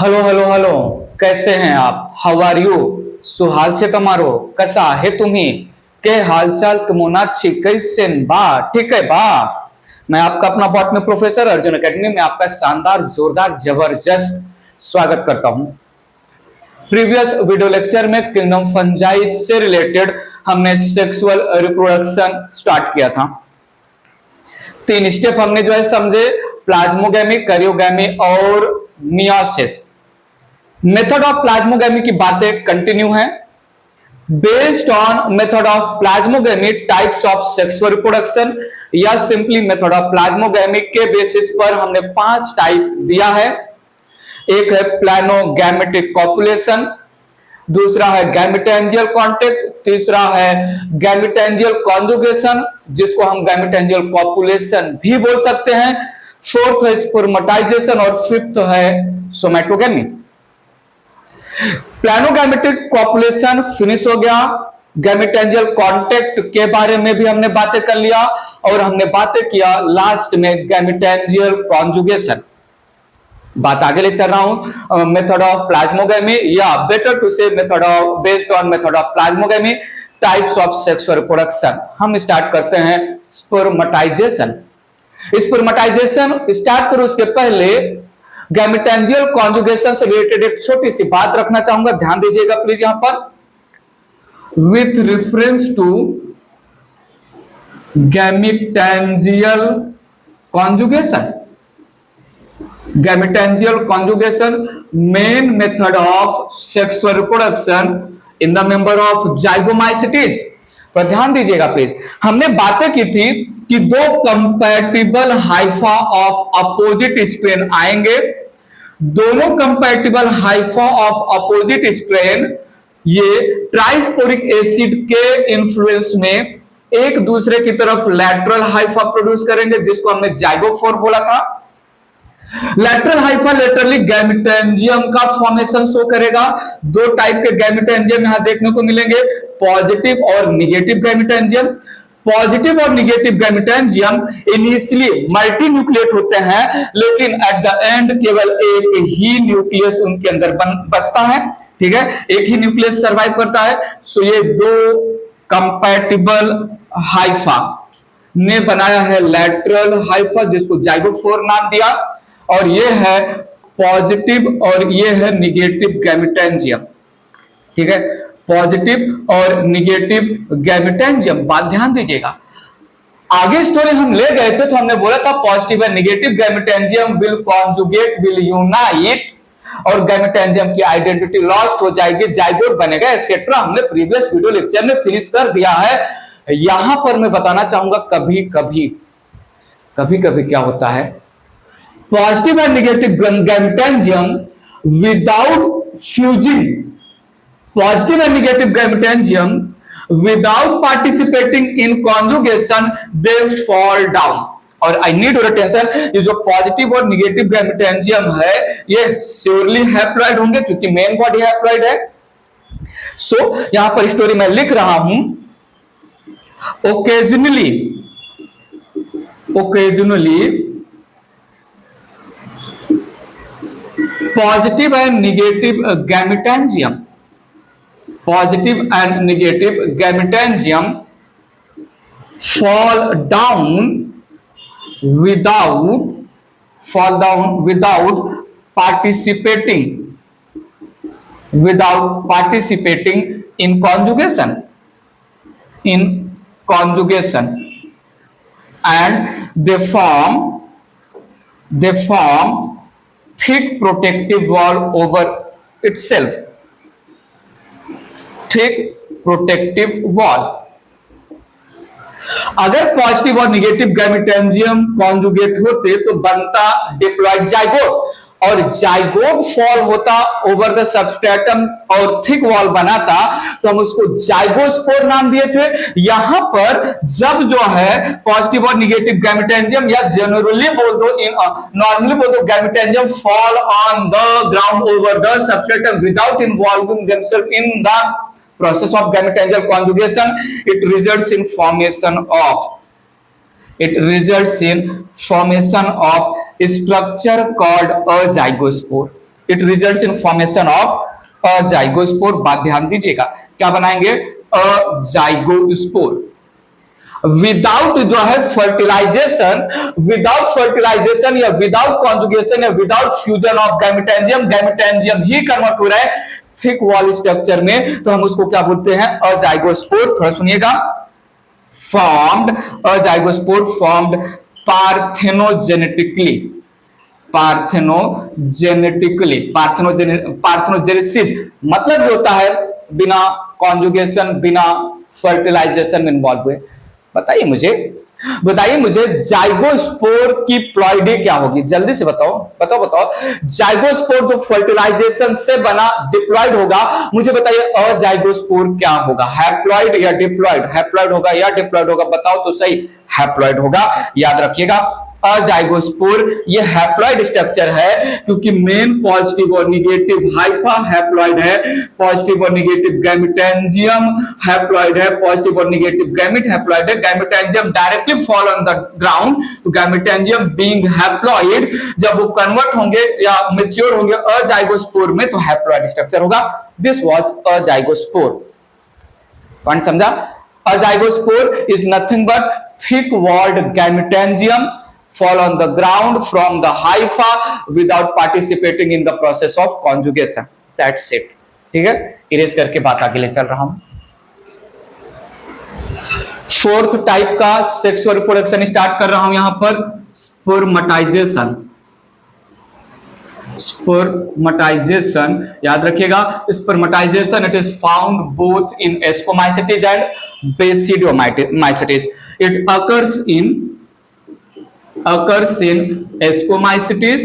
Hello hello hello, कैसे हैं आप? How are you? सुहाल से कमारो, कसा है तुम्ही? के हालचाल कमोनाची कैसेन बा? ठीक है बा। मैं आपका अपना बॉटनी प्रोफेसर अर्जुन एकेडमी में आपका शानदार जोरदार जबरदस्त स्वागत करता हूं। प्रीवियस वीडियो लेक्चर में किंगडम फंजाई से रिलेटेड हमने सेक्सुअल रिप्रोडक्शन स्टार्ट किया था। 3 स्टेप हमने जो है समझे, प्लाज्मोगेमी, करियोगेमी और मियोसिस। मेथड ऑफ प्लाज्मोगेमी की बातें कंटिन्यू हैं। Based on method of plasmogamy, types of sexual reproduction या सिंपली मेथड ऑफ प्लाज्मोगेमी के बेसिस पर हमने 5 टाइप दिया है। एक है प्लानोगैमेटिक कॉपुलेशन, दूसरा है गैमेटेंजियल कॉन्टेक्ट, तीसरा है गैमेटेंजियल कॉन्जुगेशन जिसको हम गैमेटेंजियल कॉपुलेशन भी बोल सकते हैं, फोर्थ है स्पर्मेटाइजेशन और फिफ्थ है सोमैटोगेमी। प्लानोगैमेटिक कॉपुलेशन फिनिश हो गया। गैमेटेंजियल कॉन्टेक्ट के बारे में भी हमने बातें कर लिया और हमने बातें किया लास्ट में गैमेटेंजियल कॉन्जुगेशन। बात आगे ले चल रहा हूं। मेथड ऑफ प्लाज्मोगेमी या बेटर टू से method of based on method of plasmogamy, types of sexual reproduction. हम स्टार्ट करते हैं स्पर्मेटाइजेशन। स्पर्मेटाइजेशन स्टार्ट करो उसके पहले गैमेटेंजियल कॉन्जुगेशन से रिलेटेड एक छोटी सी बात रखना चाहूंगा, ध्यान दीजिएगा प्लीज यहां पर। With reference to gametangial conjugation, gametangial conjugation main method of sexual reproduction in the member of zygomycetes. पर ध्यान दीजिएगा प्लीज, हमने बातें की थी कि 2 compatible Haifa of opposite strain आएंगे। दोनों compatible Haifa of opposite strain ये ट्राइस्पोरिक एसिड के इन्फ्लुएंस में एक दूसरे की तरफ लैटरल हाइफा प्रोड्यूस करेंगे जिसको हमने जाइगोफोर बोला था। लैटरल हाइफा लेटरली गैमेटेंजियम का फॉर्मेशन शो करेगा। 2 टाइप के गैमेटेंजियम यहां देखने को मिलेंगे, पॉजिटिव और निगेटिव गैमेटेंजियम। पॉजिटिव और निगेटिव गैमेटेंजियम इनिशियली मल्टी न्यूक्लिएट होते हैं, लेकिन एट द एंड केवल एक ही न्यूक्लियस उनके अंदर बचता है। ठीक है, एक ही न्यूक्लियस सर्वाइव करता है। सो ये 2 कंपैटिबल हाइफा ने बनाया है लैटरल हाइफा जिसको जाइगोफोर नाम दिया, और ये है पॉजिटिव और ये है निगेटिव गैमेटेंजियम। ठीक है, पॉजिटिव और निगेटिव गैमेटेंजियम। बात ध्यान दीजिएगा, आगे स्टोरी हम ले गए थे तो हमने बोला था positive and negative gametangium will conjugate, will unite और गैमेटेंजियम की आइडेंटिटी लॉस्ट हो जाएगी, जाइगोट बनेगा एक्सेट्रा। हमने प्रीवियस वीडियो लेक्चर में फिनिश कर दिया है। यहां पर मैं बताना चाहूंगा कभी कभी क्या होता है, positive and negative gametangium without fusing, positive and negative gamitangium without participating in conjugation they fall down। और I need your attention, ये जो पॉजिटिव और निगेटिव गैमेटेंजियम है ये श्योरली हैप्लॉइड होंगे क्योंकि मेन बॉडी हैप्लॉइड है। सो यहां पर स्टोरी मैं लिख रहा हूं, occasionally positive and negative gametangium, positive and negative gamitangium fall down without participating in conjugation, and they form thick protective wall over itself, thick protective wall. अगर पॉजिटिव और negative गैमेटेंजियम conjugate होते तो बनता डिप्लॉइड जाइगोट, और zygote fall होता over the substratum और thick wall बनाता तो हम उसको जाइगोस्पोर नाम दिए थे। यहां पर जब जो है पॉजिटिव और निगेटिव गैमेटेंजियम या जनरली बोल दो, नॉर्मली बोल दो, gametangium fall on the ground over the substratum without involving themselves in the process of gamitangial conjugation, it results in formation of structure called a zygospore। It results in formation of azygospore. बात ध्यान दीजिएगा, क्या बनाएंगे? अजाइगोस्पोर। Without जो है fertilization, या without conjugation या without fusion of gametangium, gametangium ही कन्वर्ट हो रहा है थिक वॉल स्ट्रक्चर में, तो हम उसको क्या बोलते हैं? अजाइगोस्पोर। थोड़ा सुनिएगा, फॉर्म्ड, अजाइगोस्पोर फॉर्म्ड पार्थेनोजेनेटिकली, पार्थेनोजेनेसिस मतलब जो होता है बिना कॉन्जुगेशन, बिना फर्टिलाइजेशन में इन्वॉल्व हुए। बताइए मुझे जाइगोस्पोर की प्लॉइडी क्या होगी? जल्दी से बताओ। जाइगोस्पोर जो फर्टिलाइजेशन से बना डिप्लॉइड होगा, मुझे बताइए अजाइगोस्पोर क्या होगा? हैप्लॉइड या डिप्लॉइड? हैप्लॉइड होगा या डिप्लॉइड होगा? बताओ तो सही। हैप्लॉइड होगा। याद रखिएगा, अजाइगोस्पोर ये हैप्लॉइड स्ट्रक्चर है, क्योंकि मेन पॉजिटिव और निगेटिव हाइफा हैप्लॉइड है, पॉजिटिव और निगेटिव गैमेटेंजियम हैप्लॉइड है, पॉजिटिव और निगेटिव गैमेट हैप्लॉइड है। Gametangium directly fall on the ground, तो गैमेटेंजियम बीइंग हैप्लॉइड जब वो कन्वर्ट होंगे या मैच्योर होंगे अजाइगोस्पोर में, तो हैप्लॉइड स्ट्रक्चर होगा। This was azygospore. पॉइंट समझा? Azygospore is nothing but thick walled gametangium fall on the ground from the hypha without participating in the process of conjugation. That's it. ठीक है, erase करके बात आगे ले चल रहा हूं। फोर्थ टाइप का सेक्सुअल रिप्रोडक्शन स्टार्ट कर रहा हूं यहां पर, स्पर्मेटाइजेशन। स्पर्मेटाइजेशन याद रखिएगा, spermatization it is found both in ascomycetes and basidiomycetes. It occurs in ascomycetes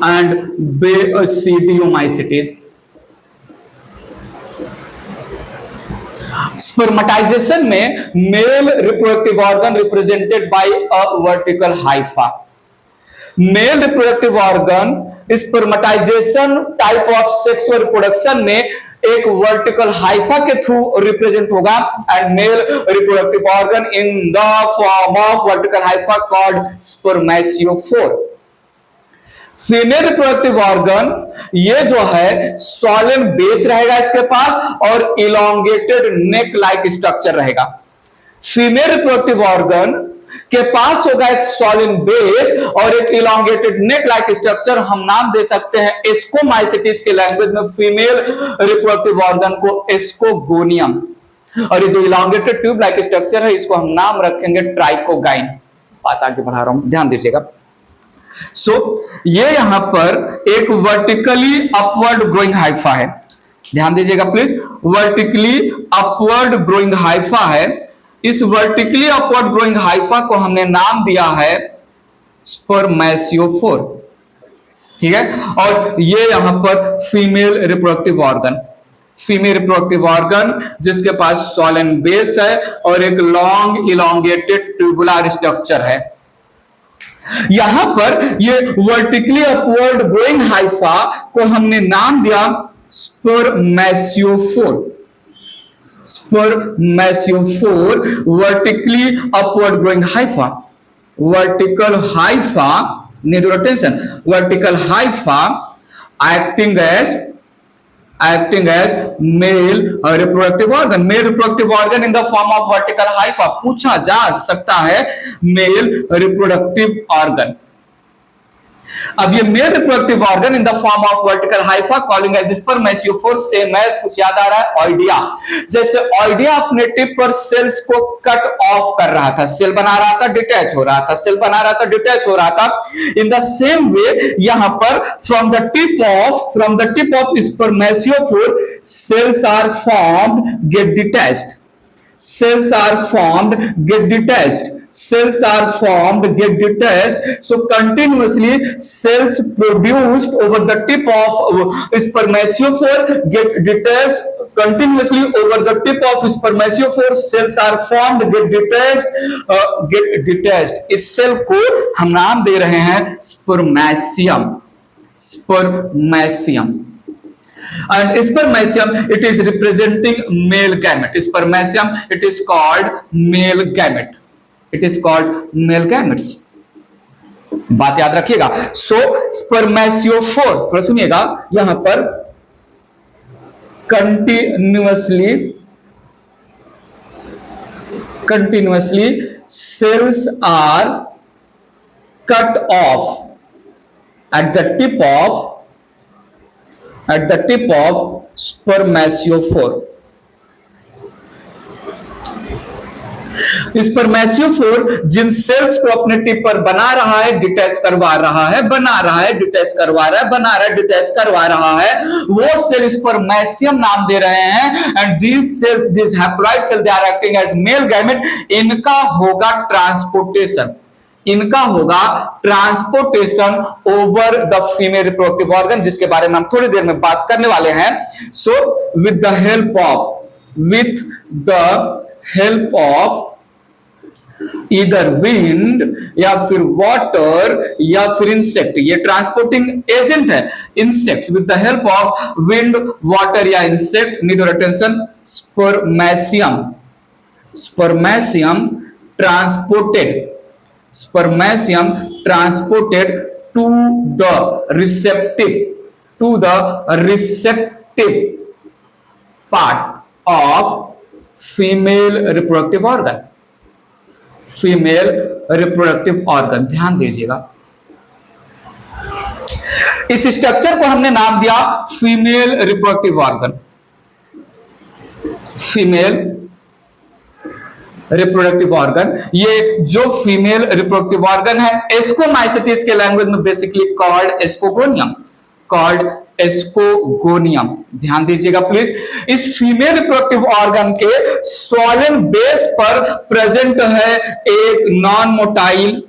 and basidiomycetes. Spermatization में male reproductive organ represented by a vertical hypha. Male reproductive organ spermatization type of sexual reproduction में एक vertical hypha के through represent होगा, and male reproductive organ in the form of vertical Haifa called स्पर्मेशियोफोर। Female reproductive organ ये जो है solid base रहेगा इसके पास और इलोंगेटेड नेक लाइक स्ट्रक्चर रहेगा। फीमेल रिप्रोडक्टिव ऑर्गन के पास होगा एक सॉलिड बेस और एक इलोंगेटेड नेक लाइक स्ट्रक्चर। हम नाम दे सकते हैं एस्कोमाइसिटीज के लैंग्वेज में फीमेल रिप्रोडक्टिव ऑर्गन को एस्कोगोनियम, और ये जो इलोंगेटेड ट्यूब लाइक स्ट्रक्चर है इसको हम नाम रखेंगे ट्राइकोगाइन। बात आगे बढ़ा रहा हूं, ध्यान दीजिएगा। ये यहां पर एक वर्टिकली अपवर्ड ग्रोइंग हाइफा है, ध्यान दीजिएगा please. Vertically upward growing Haifa है। इस वर्टिकली अपवर्ड ग्रोइंग हाइफा को हमने नाम दिया है स्पर्मेशियोफोर, ठीक है। और ये यहां पर फीमेल रिप्रोडक्टिव ऑर्गन जिसके पास सॉलिड बेस है और एक लॉन्ग इलोंगेटेड ट्यूबुलर स्ट्रक्चर है। यहां पर ये वर्टिकली अपवर्ड ग्रोइंग हाइफा को हमने नाम दिया spermatiophore. Vertically upward growing hypha. Vertical hypha, need your attention, vertical hypha acting as male reproductive organ in the form of vertical hypha। पूछा जा सकता है मेल रिप्रोडक्टिव ऑर्गन। अब ये male reproductive organ in the form of vertical hypha calling as spermatiophore, same as, कुछ याद आ रहा है, ऑइडिया। जैसे ऑइडिया अपने टिप पर सेल्स को कट ऑफ कर रहा था, सेल बना रहा था, डिटैच हो रहा था, सेल बना रहा था, डिटैच हो रहा था। इन द सेम वे यहां पर from the tip of spermatiophore cells are formed, get detached. So continuously cells produced over the tip of spermatophore get detached. Continuously over the tip of spermatophore cells are formed, get detached. इस cell को हम नाम दे रहे हैं spermacium. And spermacium, it is representing male gamete. Spermacium, it is called male gamete. It is called male gametes. बात याद रखिएगा। सो स्पर्मेशियोफोर, थोड़ा सुनिएगा यहां पर, continuously cells are cut off at the tip of spermatophore. स्पर्मेशियोफोर Jin sales को अपने tip पर बना रहा है, डिटैच करवा रहा है, बना रहा है, डिटैच करवा रहा है, बना रहा है, डिटैच करवा रहा है, वो सेल स्पर्मेशियम नाम दे रहे हैं। And these cells, this haploid cell, they are acting as male gamete. इनका होगा ट्रांसपोर्टेशन, इनका होगा transportation over the female reproductive organ, जिसके बारे में हम थोड़ी देर में बात करने वाले हैं। So with the help of इधर विंड या फिर वाटर या फिर इंसेक्ट, ये ट्रांसपोर्टिंग एजेंट है insect. With the help of wind, water या insect, need your attention, spermatium transported to the receptive part of female reproductive organ. ध्यान दीजिएगा, इस स्ट्रक्चर को हमने नाम दिया फीमेल रिप्रोडक्टिव ऑर्गन। ये जो फीमेल रिप्रोडक्टिव ऑर्गन है, एस्कोमाइसिटीज के लैंग्वेज में बेसिकली कॉल्ड एस्कोगोनियम। ध्यान दीजिएगा प्लीज। इस फीमेल रिप्रोडक्टिव ऑर्गन के सॉलिड बेस पर प्रेजेंट है एक non motile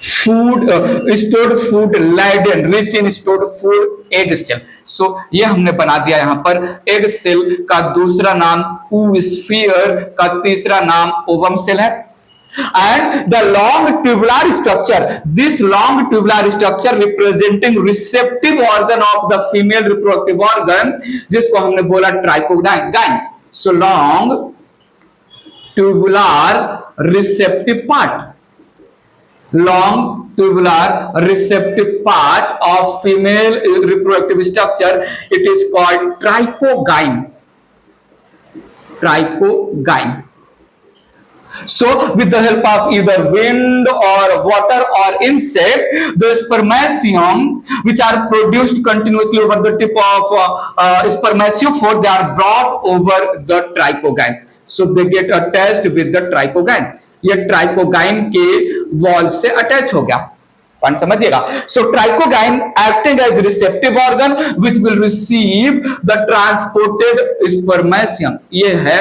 stored food laden, rich in stored food egg cell. So ये हमने बना दिया यहां पर एग सेल का दूसरा नाम oosphere, का तीसरा नाम ओवम सेल है। And the long tubular structure, this long tubular structure representing receptive organ of the female reproductive organ, जिसको हमने बोला trichogyne. So long tubular receptive part of female reproductive structure, it is called tricogyne. So with the help of either wind or water or insect, the spermatium which are produced continuously over the tip of spermatiophore, they are brought over the tricogyne. So they get attached with the tricogyne. ये trichogyne के wall से attach हो गया, point समझिएगा। So trichogyne acting as receptive organ which will receive the transported spermatium. ये है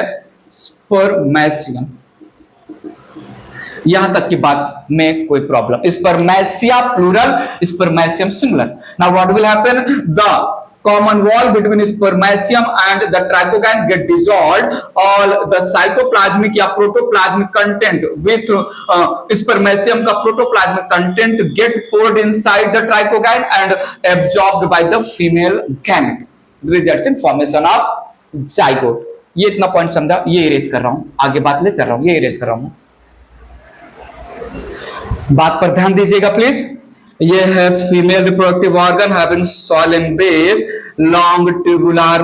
spermatium. यहां तक की बात में कोई problem? Spermatia plural, spermatium singular. Now what will happen? The common wall between spermatium and the tricogyne get dissolved. All the cytoplasmic या protoplasmic content with spermatium का protoplasmic content get poured inside the tricogyne and absorbed by the female gamete. Results in formation of zygote. ये इतना point समझा, ये erase कर रहा हूं, आगे बात ले चल रहा हूं, ये इरेज कर रहा हूं। बात पर ध्यान दीजिएगा प्लीज। ये है female reproductive organ having solemn base, long tubular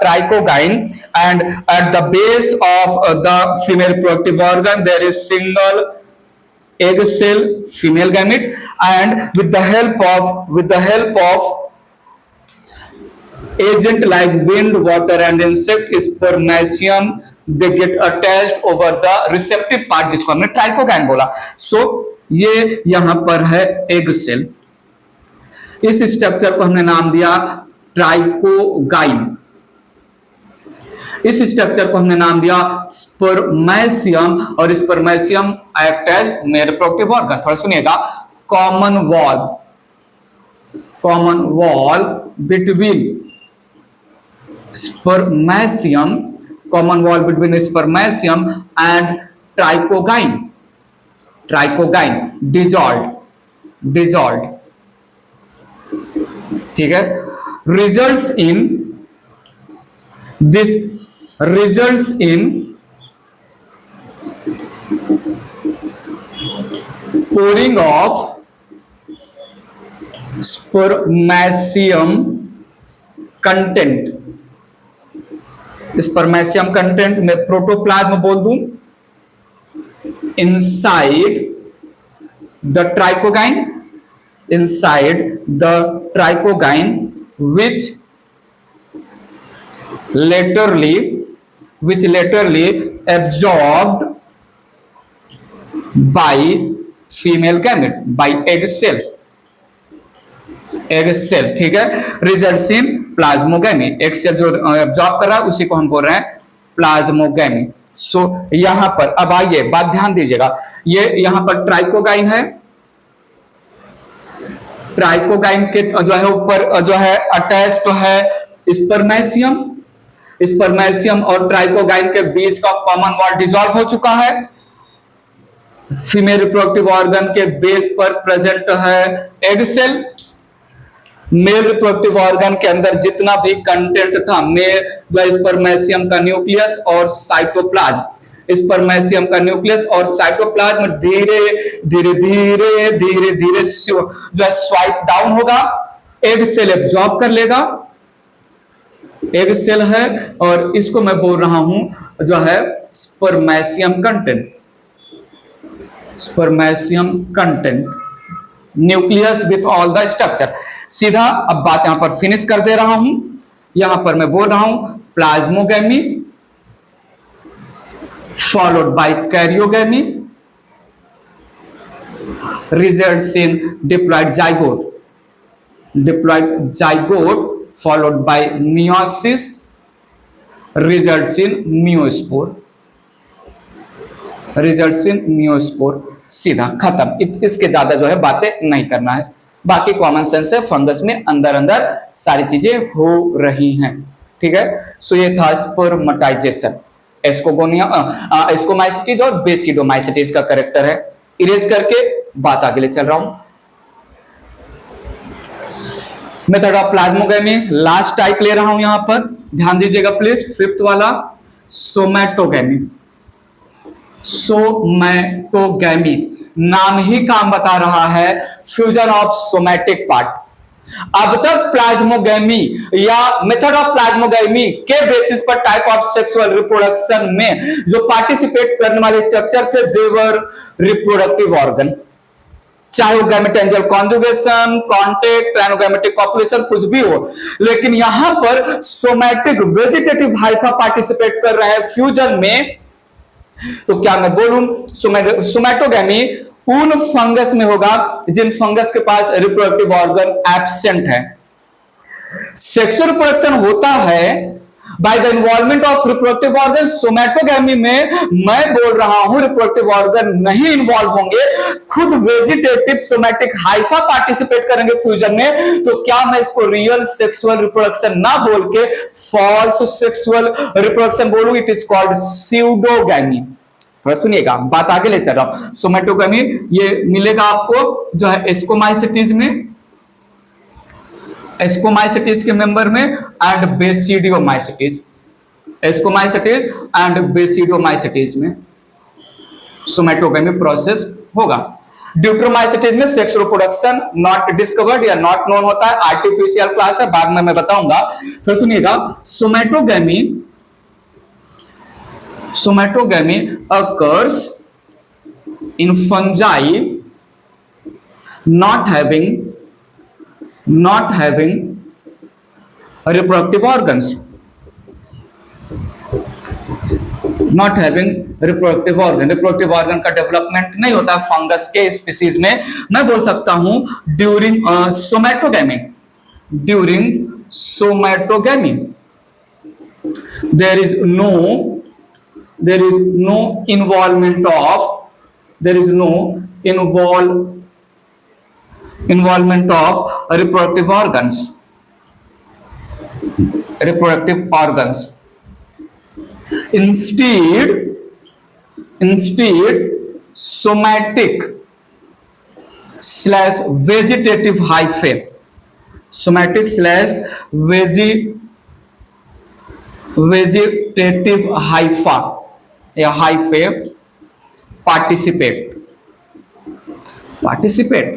tricogyne, and at the base of the female reproductive organ there is single egg cell, female gamete, and with the help of agent like wind, water and insect, spermatium they get attached over the receptive part, जिसको हमने trichogyne बोला। सो ये यहां पर है egg cell. इस structure को हमने नाम दिया ट्राइकोगाइन। इस स्ट्रक्चर को हमने नाम दिया स्पर्मेशियम, और spermatium act as male reproductive organ. थोड़ा सुनिएगा। Common wall between spermatium and tricogyne dissolved, ठीक है। results in pouring of spermatium content, spermatium content में प्रोटोप्लाज्म बोल दूं, inside the trichogyne, inside the trichogyne, which laterally absorbed by female gamete, by egg cell, ठीक है, results in plasmogamy, एक cell जो absorb कर रहा है उसी को हम बोल रहे हैं प्लाज्मोगैमी। सो यहां पर अब आइए बात ध्यान दीजिएगा, ये यहां पर ट्राइकोगाइन है, ट्राइकोगाइन के जो है ऊपर जो है अटैच तो है स्पर्मेशियम, स्पर्मेशियम और ट्राइकोगाइन के बीच का कॉमन वॉल डिसॉल्व हो चुका है, फीमेल रिप्रोडक्टिव ऑर्गन के बेस पर प्रेजेंट है egg cell, male reproductive organ के अंदर जितना भी कंटेंट था मेल स्पर्मेशियम का न्यूक्लियस और साइटोप्लाज्म, स्पर्मेशियम का न्यूक्लियस और साइटोप्लाज्म धीरे धीरे धीरे धीरे धीरे जो है स्वाइप डाउन होगा, एग सेल एब्जॉर्ब कर लेगा, एग सेल है और इसको मैं बोल रहा हूं जो है spermatium content, spermatium content, nucleus with all the structure. सीधा अब बात यहां पर फिनिश कर दे रहा हूं, यहां पर मैं बोल रहा हूं plasmogamy followed by karyogamy results in diploid zygote, diploid zygote followed by meiosis results in meiospore, results in meiospore, सीधा खत्म। इसके ज्यादा जो है बातें नहीं करना है, बाकी कॉमन सेंस है, फंगस में अंदर अंदर सारी चीजें हो रही हैं, ठीक है। सो ये था स्पर्मेटाइजेशन, एस्कोगोनिया एस्कोमाइसिटीज और बेसिडोमाइसिटीज का कैरेक्टर है। इरेज करके बात आगे ले चल रहा हूं। Method of plasmogamy last type ले रहा हूं यहां पर, ध्यान दीजिएगा प्लीज, फिफ्थ वाला सोमैटोगैमी, सोमैटोगैमी नाम ही काम बता रहा है, फ्यूजन ऑफ सोमैटिक पार्ट। अब तक प्लाज्मोगैमी या मेथड ऑफ प्लाज्मोगैमी के बेसिस पर टाइप ऑफ सेक्सुअल रिप्रोडक्शन में जो पार्टिसिपेट करने वाले स्ट्रक्चर थे देवर रिप्रोडक्टिव ऑर्गन, चाहे वो गैमेटेंजियल कॉन्जुगेशन, कॉन्टेक्ट, ट्राइनोगैमेटिक कॉपुलेशन कुछ भी हो, लेकिन यहां पर सोमैटिक वेजिटेटिव हाइफा पार्टिसिपेट कर रहे हैं फ्यूजन में। तो क्या मैं बोलूं सोमैटोगैमी उन फंगस में होगा जिन फंगस के पास रिप्रोडक्टिव ऑर्गन एब्सेंट है। सेक्सुअल रिप्रोडक्शन होता है by the involvement of reproductive organ, somatogamy में मैं बोल रहा हूं रिप्रोडक्टिव ऑर्गन नहीं इन्वॉल्व होंगे, खुद वेजिटेटिव सोमैटिक हाइफा पार्टिसिपेट करेंगे फ्यूजन में। तो क्या मैं इसको रियल सेक्सुअल रिप्रोडक्शन ना बोल के फॉल्स सेक्सुअल रिप्रोडक्शन बोलूं? It is called pseudogamy. सुनिएगा, बात आगे ले चल रहा हूं। सोमैटोगैमी ये मिलेगा आपको जो है एस्कोमाइसिटीज में, एस्कोमाइसिटीज के मेंबर में and basidiomycetes, ascomycetes and basidiomycetes में सोमैटोगैमी प्रोसेस होगा। ड्यूट्रोमाइसिटीज में सेक्स रिप्रोडक्शन नॉट डिस्कवर्ड या नॉट नोन होता है, आर्टिफिशियल क्लास है, बाद में मैं बताऊंगा। तो सुनिएगा, somatogamy occurs in fungi not having reproductive organs, not having reproductive organ का डेवलपमेंट नहीं होता फंगस के स्पीसीज में। मैं बोल सकता हूं during somatogamy there is no involvement of reproductive organs. Instead somatic / vegetative hyphae, vegetative hypha या hyphae participate.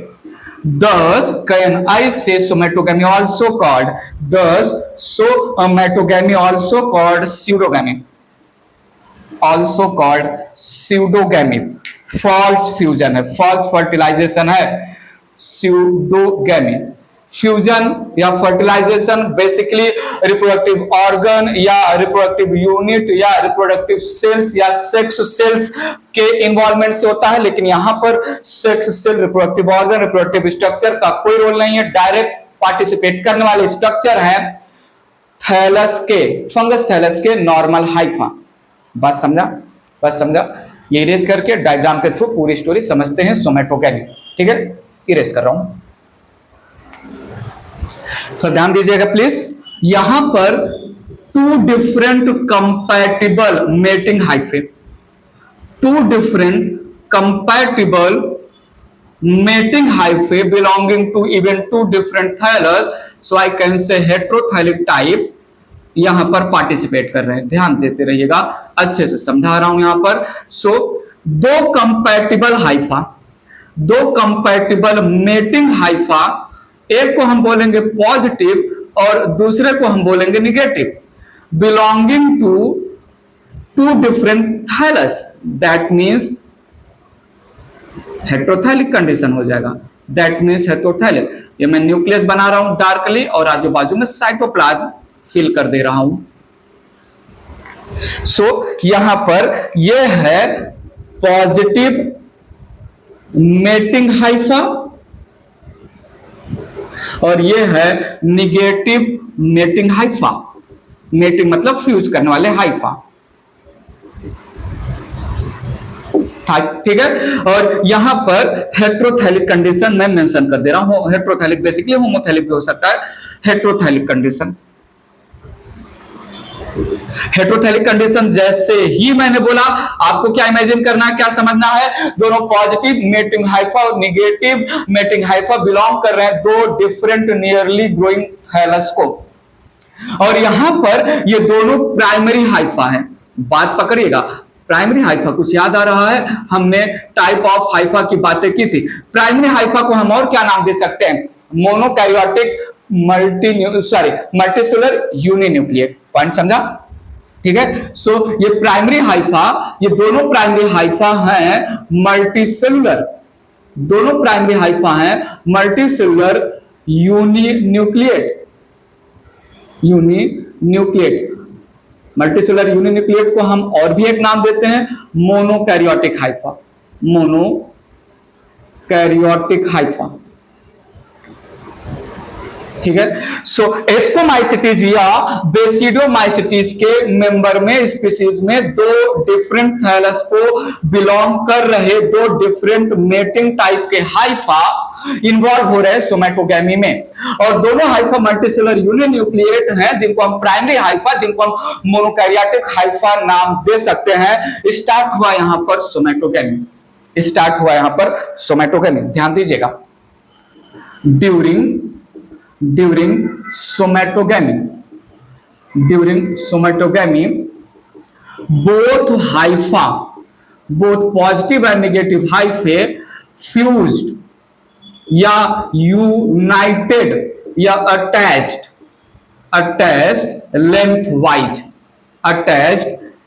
Thus can I say somatogamy also called, thus somatogamy also called pseudogamy, also called pseudogamy. False fusion है, false fertilisation है pseudogamy. Fusion या fertilisation basically reproductive organ या reproductive unit या reproductive cells या sex cells के involvement से होता है, लेकिन यहां पर sex cell, reproductive organ, reproductive structure का कोई रोल नहीं है. डायरेक्ट पार्टिसिपेट करने वाले स्ट्रक्चर है थैलस के, फंगस थैलस के नॉर्मल हाइफा. बात समझा? बस समझा? ये इरेज करके डायग्राम के थ्रू पूरी स्टोरी समझते हैं सोमेटोगैमी. ठीक है, इरेज कर रहा हूं, तो ध्यान दीजिएगा प्लीज. यहां पर two different compatible mating hyphae, two different compatible mating hyphae belonging to even two different thallus, so I can say heterothallic type यहां पर पार्टिसिपेट कर रहे हैं. ध्यान देते रहिएगा, अच्छे से समझा रहा हूं यहां पर. सो दो कंपैटिबल हाइफा, दो कंपैटिबल मेटिंग हाइफा, एक को हम बोलेंगे पॉजिटिव और दूसरे को हम बोलेंगे negative, belonging to two different thallus. That means heterothallic condition हो जाएगा. That means heterothallic. ये मैं न्यूक्लियस बना रहा हूं डार्कली और आजू बाजू में साइटोप्लाज्म फिल कर दे रहा हूं. सो यहां पर यह है पॉजिटिव मेटिंग हाइफा और यह है निगेटिव मेटिंग हाइफा. मेटिंग मतलब फ्यूज करने वाले हाइफा. ठीक है, और यहां पर हेटेरोथैलिक कंडीशन मैं मेंशन कर दे रहा हूं. हेटेरोथैलिक बेसिकली होमोथैलिक भी हो सकता है. हेटेरोथैलिक कंडीशन, हेटेरोथैलिक कंडीशन जैसे ही मैंने बोला, आपको क्या इमेजिन करना है, क्या समझना है, दोनों पॉजिटिव मेटिंग हाइफा और निगेटिव मेटिंग हाइफा बिलोंग कर रहे हैं दो डिफरेंट नियरली ग्रोइंग थैलस को, और यहां पर ये दोनों प्राइमरी हाइफा हैं. बात पकड़िएगा, प्राइमरी हाइफा कुछ याद आ रहा है, हमने टाइप ऑफ हाइफा की बातें की थी. प्राइमरी हाइफा को हम और क्या नाम दे सकते हैं, मोनोकैरियोटिक मल्टीसेलुलर यूनिन्यूक्लिएट. पॉइंट समझा? ठीक है. सो ये प्राइमरी हाइफा, ये दोनों प्राइमरी हाइफा हैं मल्टीसेलुलर, दोनों प्राइमरी हाइफा हैं multicellular uninucleate. Uninucleate, multicellular uninucleate को हम और भी एक नाम देते हैं मोनोकैरियोटिक हाइफा. Monokaryotic Haifa. ठीक है. सो एस्कोमाइसिटीज या बेसिडोमाइसिटीज के मेंबर में, स्पीसीज में दो डिफरेंट थैलस को बिलोंग कर रहे दो डिफरेंट मेटिंग टाइप के हाइफा इन्वॉल्व हो रहे हैं सोमेटोगैमी में, और दोनों हाइफा मल्टीसेलुलर यूनिन्यूक्लिएट हैं जिनको हम प्राइमरी हाइफा, जिनको हम मोनोकैरियोटिक हाइफा नाम दे सकते हैं. स्टार्ट हुआ यहां पर सोमेटोगैमी, स्टार्ट हुआ यहां पर सोमेटोगैमी. ध्यान दीजिएगा, during somatogamy, both hypha, both positive and negative hyphae fused या united या attached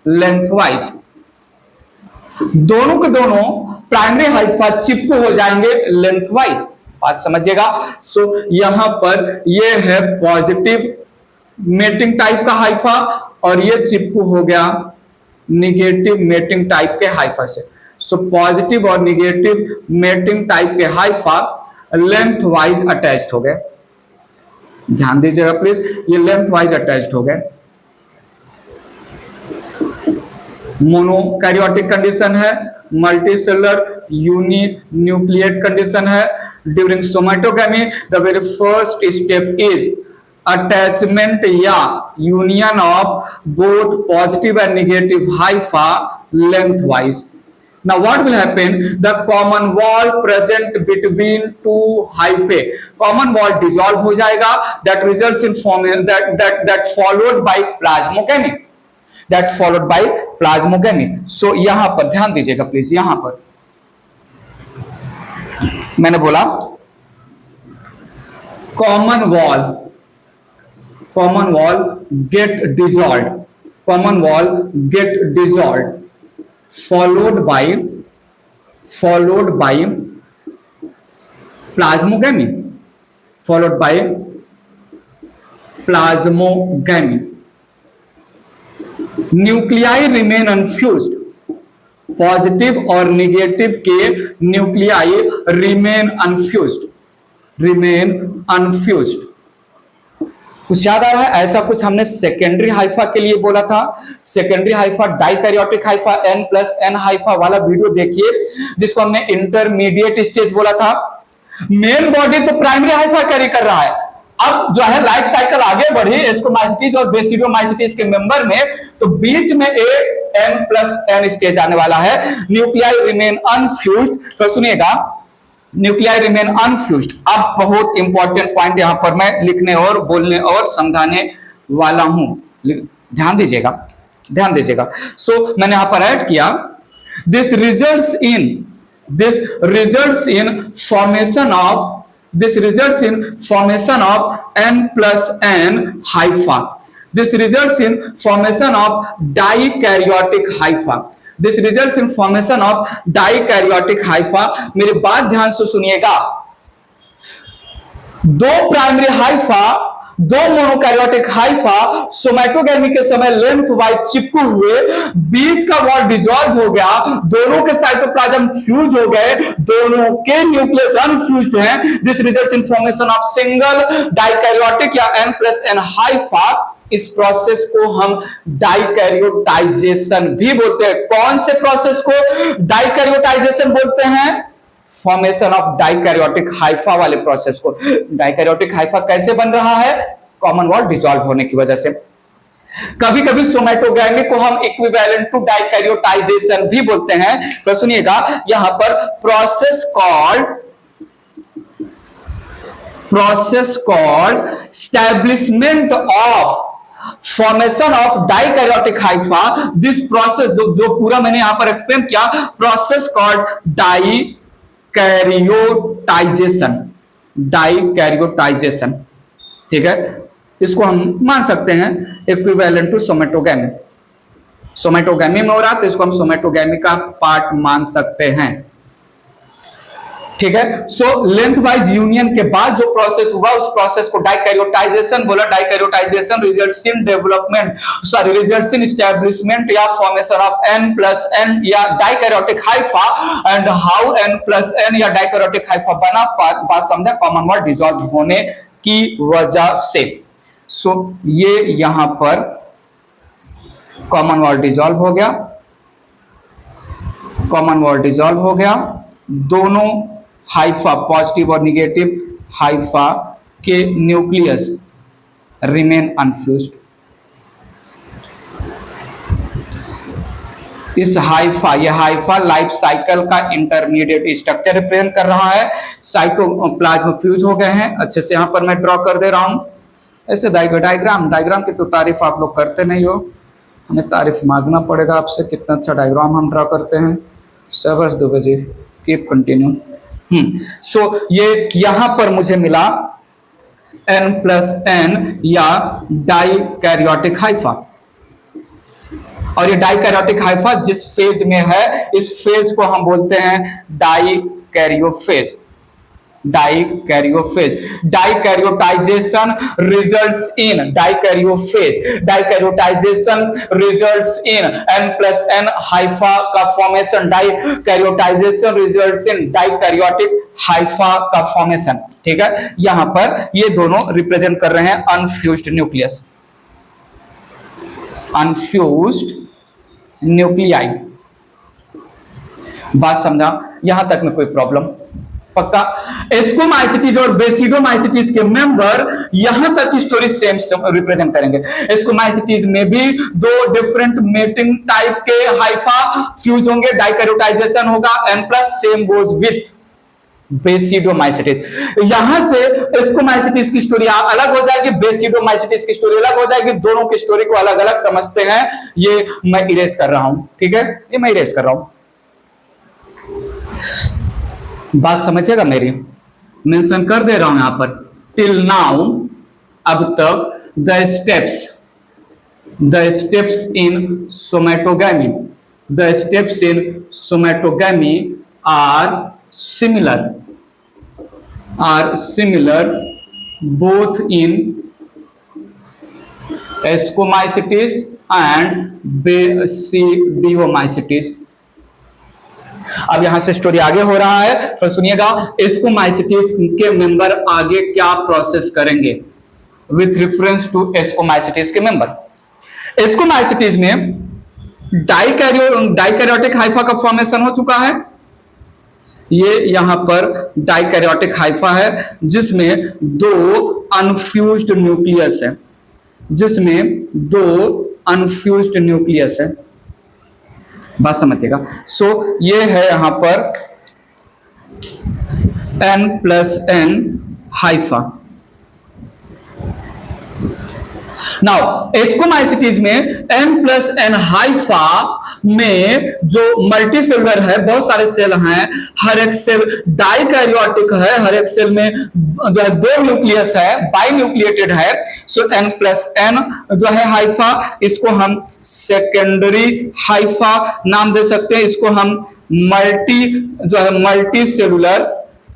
lengthwise. दोनों के दोनों प्राइमरी हाइफा चिपको हो जाएंगे लेंथवाइज. बात समझिएगा. सो यहां पर ये है पॉजिटिव मेटिंग टाइप का हाइफा और ये चिपकू हो गया निगेटिव मेटिंग टाइप के हाइफा से. सो पॉजिटिव और निगेटिव मेटिंग टाइप के हाइफा लेंथ वाइज अटैच्ड हो गए. ध्यान दीजिएगा प्लीज, ये लेंथ वाइज अटैच्ड हो गए. मोनोकैरियोटिक कंडीशन है, मल्टीसेलुलर यूनिन्यूक्लिएट कंडीशन है. During somatogamy, the very first step is attachment या union of both positive and negative hypha lengthwise. Now what will happen? The common wall present between two hyphae, common wall dissolve हो जाएगा. That results in formation that followed by plasmogamy. That followed by plasmogamy. So यहाँ पर ध्यान दीजिएगा please, यहाँ पर मैंने बोला common wall get dissolve, common wall get dissolve followed by plasmogamy, followed by plasmogamy. Nuclei remain unfused, positive और negative के न्यूक्लियाई रिमेन अनफ्यूज्ड। कुछ याद आ रहा है? ऐसा कुछ हमने सेकेंडरी हाइफा के लिए बोला था। Secondary Haifa dikaryotic Haifa N+N Haifa वाला वीडियो देखिए, जिसको हमने इंटरमीडिएट स्टेज बोला था। मेन बॉडी तो प्राइमरी हाइफा कैरी कर रहा है। अब जो है लाइफ साइकिल आगे बढ़ी एस्कोमाइसिटीज और बेसिडोमाइसिटीज के मेंबर में, तो बीच में एक N+N स्टेज आने वाला है। Nuclei remain unfused. तो सुनिएगा, न्यूक्लियाई रिमेन अनफ्यूज्ड। अब बहुत इंपॉर्टेंट पॉइंट यहां पर मैं लिखने और बोलने और समझाने वाला हूं, ध्यान दीजिएगा। सो मैंने यहां पर ऐड किया, this results in formation of N+N Haifa, this results in formation of dikaryotic Haifa, this results in formation of dikaryotic Haifa. मेरी बात ध्यान से सुनिएगा, दो प्राइमरी हाइफा, दो मोनोकैरियोटिक हाइफा सोमैटोगैमी के समय लेंथ वाइज चिपके हुए, बीच का वॉल डिसॉल्व हो गया, दोनों के साइटोप्लाज्म फ्यूज हो गए, दोनों के न्यूक्लियस अनफ्यूज्ड हैं। This results in formation of single dikaryotic या N+N हाइफा। इस प्रोसेस को हम डाइकैरियोटाइजेशन भी बोलते हैं। कौन से प्रोसेस को डाइकैरियोटाइजेशन बोलते हैं? फॉर्मेशन ऑफ डाइकैरियोटिक हाइफा वाले प्रोसेस को। डाइकैरियोटिक हाइफा कैसे बन रहा है? कॉमन वॉल डिसॉल्व होने की वजह से। कभी कभी सोमैटोगैमी को हम इक्विवेलेंट टू डाइकैरियोटाइजेशन भी बोलते हैं। तो सुनिएगा, यहां पर process called establishment of formation of dikaryotic Haifa. This process जो पूरा मैंने यहां पर एक्सप्लेन किया, प्रोसेस कॉल्ड डाइकैरियोटाइजेशन, ठीक है। इसको हम मान सकते हैं इक्विवेलेंट टू सोमैटोगैमी। सोमैटोगैमी में हो रहा तो इसको हम सोमैटोगैमी का पार्ट मान सकते हैं, ठीक है। सो लेंथ वाइज यूनियन के बाद जो प्रोसेस हुआ उस प्रोसेस को डाइकैरियोटाइजेशन बोला। डाइकैरियोटाइजेशन रिजल्ट्स इन एस्टैब्लिशमेंट या फॉर्मेशन ऑफ N+N या dikaryotic Haifa. And how N+N या डाइकैरियोटिक हाइफा बना, बात समझा, कॉमन वॉल डिसॉल्व होने की वजह से। सो ये यहां पर कॉमन वॉल डिसॉल्व हो गया, दोनों हाइफा पॉजिटिव और निगेटिव हाइफा के न्यूक्लियस रिमेन अनफ्यूज्ड। इस ये हाइफा लाइफ साइकिल का इंटरमीडिएट स्ट्रक्चर रिप्रेजेंट कर रहा है। साइटोप्लाज्म फ्यूज हो गए हैं। अच्छे से यहां पर मैं ड्रॉ कर दे रहा हूं। ऐसे डायग्राम की तो तारीफ आप लोग करते नहीं हो, हमें तारीफ मांगना पड़ेगा आपसे। कितना अच्छा डायग्राम हम ड्रॉ करते हैं। शाबाश दुबे जी, कीप कंटिन्यू। सो ये यहां पर मुझे मिला N+N या डाइकैरियोटिक हाइफा। और ये डाइकैरियोटिक हाइफा जिस फेज में है, इस फेज को हम बोलते हैं dikaryophase. Dikaryotization results in N+N hypha का formation. Dikaryotization results in dikaryotic hypha का फॉर्मेशन, ठीक है। यहां पर ये दोनों रिप्रेजेंट कर रहे हैं अनफ्यूज्ड न्यूक्लियस, अनफ्यूज्ड न्यूक्लियाई। बात समझा? यहां तक में कोई प्रॉब्लम? पक्का। एस्कोमाइसिटीज और बेसिडोमाइसिटीज के मेंबर यहां तक की स्टोरी सेम रिप्रेजेंट करेंगे। एस्कोमाइसिटीज में भी दो डिफरेंट मेटिंग टाइप के हाइफा फ्यूज होंगे, डाइकैरियोटाइजेशन होगा, N+ same goes with basidiomycetes. यहां से एस्कोमाइसिटीज की स्टोरी अलग हो जाएगी, बेसिडोमाइसिटीज की स्टोरी अलग हो जाएगी। दोनों की स्टोरी को अलग अलग समझते हैं। ये मैं इरेज कर रहा हूं, ठीक है, ये मैं इरेज कर रहा हूं। बात समझिएगा मेरी, मेंशन कर दे रहा हूं यहां पर, टिल नाउ, अब तक, the steps in somatogamy, the steps in somatogamy are similar both in ascomycetes and basidiomacetes। अब यहां से स्टोरी आगे हो रहा है, तो सुनिएगा, एस्कोमाइसिटीज के मेंबर आगे क्या प्रोसेस करेंगे विथ रेफरेंस टू एस्कोमाइसिटीज के मेंबर। एस्कोमाइसिटीज में डाइकैरियोटिक हाइफा का फॉर्मेशन हो चुका है। ये यहां पर डाइकैरियोटिक हाइफा है जिसमें दो अनफ्यूज्ड न्यूक्लियस है, बात समझिएगा। सो ये है यहां पर N+N हाइफा। नाउ एस्कोमाइसिटीज में N+N हाइफा में जो मल्टीसेलुलर है, बहुत सारे सेल हैं, हर एक सेल डाइकैरियोटिक है, हर एक सेल में जो है दो न्यूक्लियस है, बाइन्यूक्लिएटेड है। सो N+N जो है हाइफा, इसको हम सेकेंडरी हाइफा नाम दे सकते हैं, इसको हम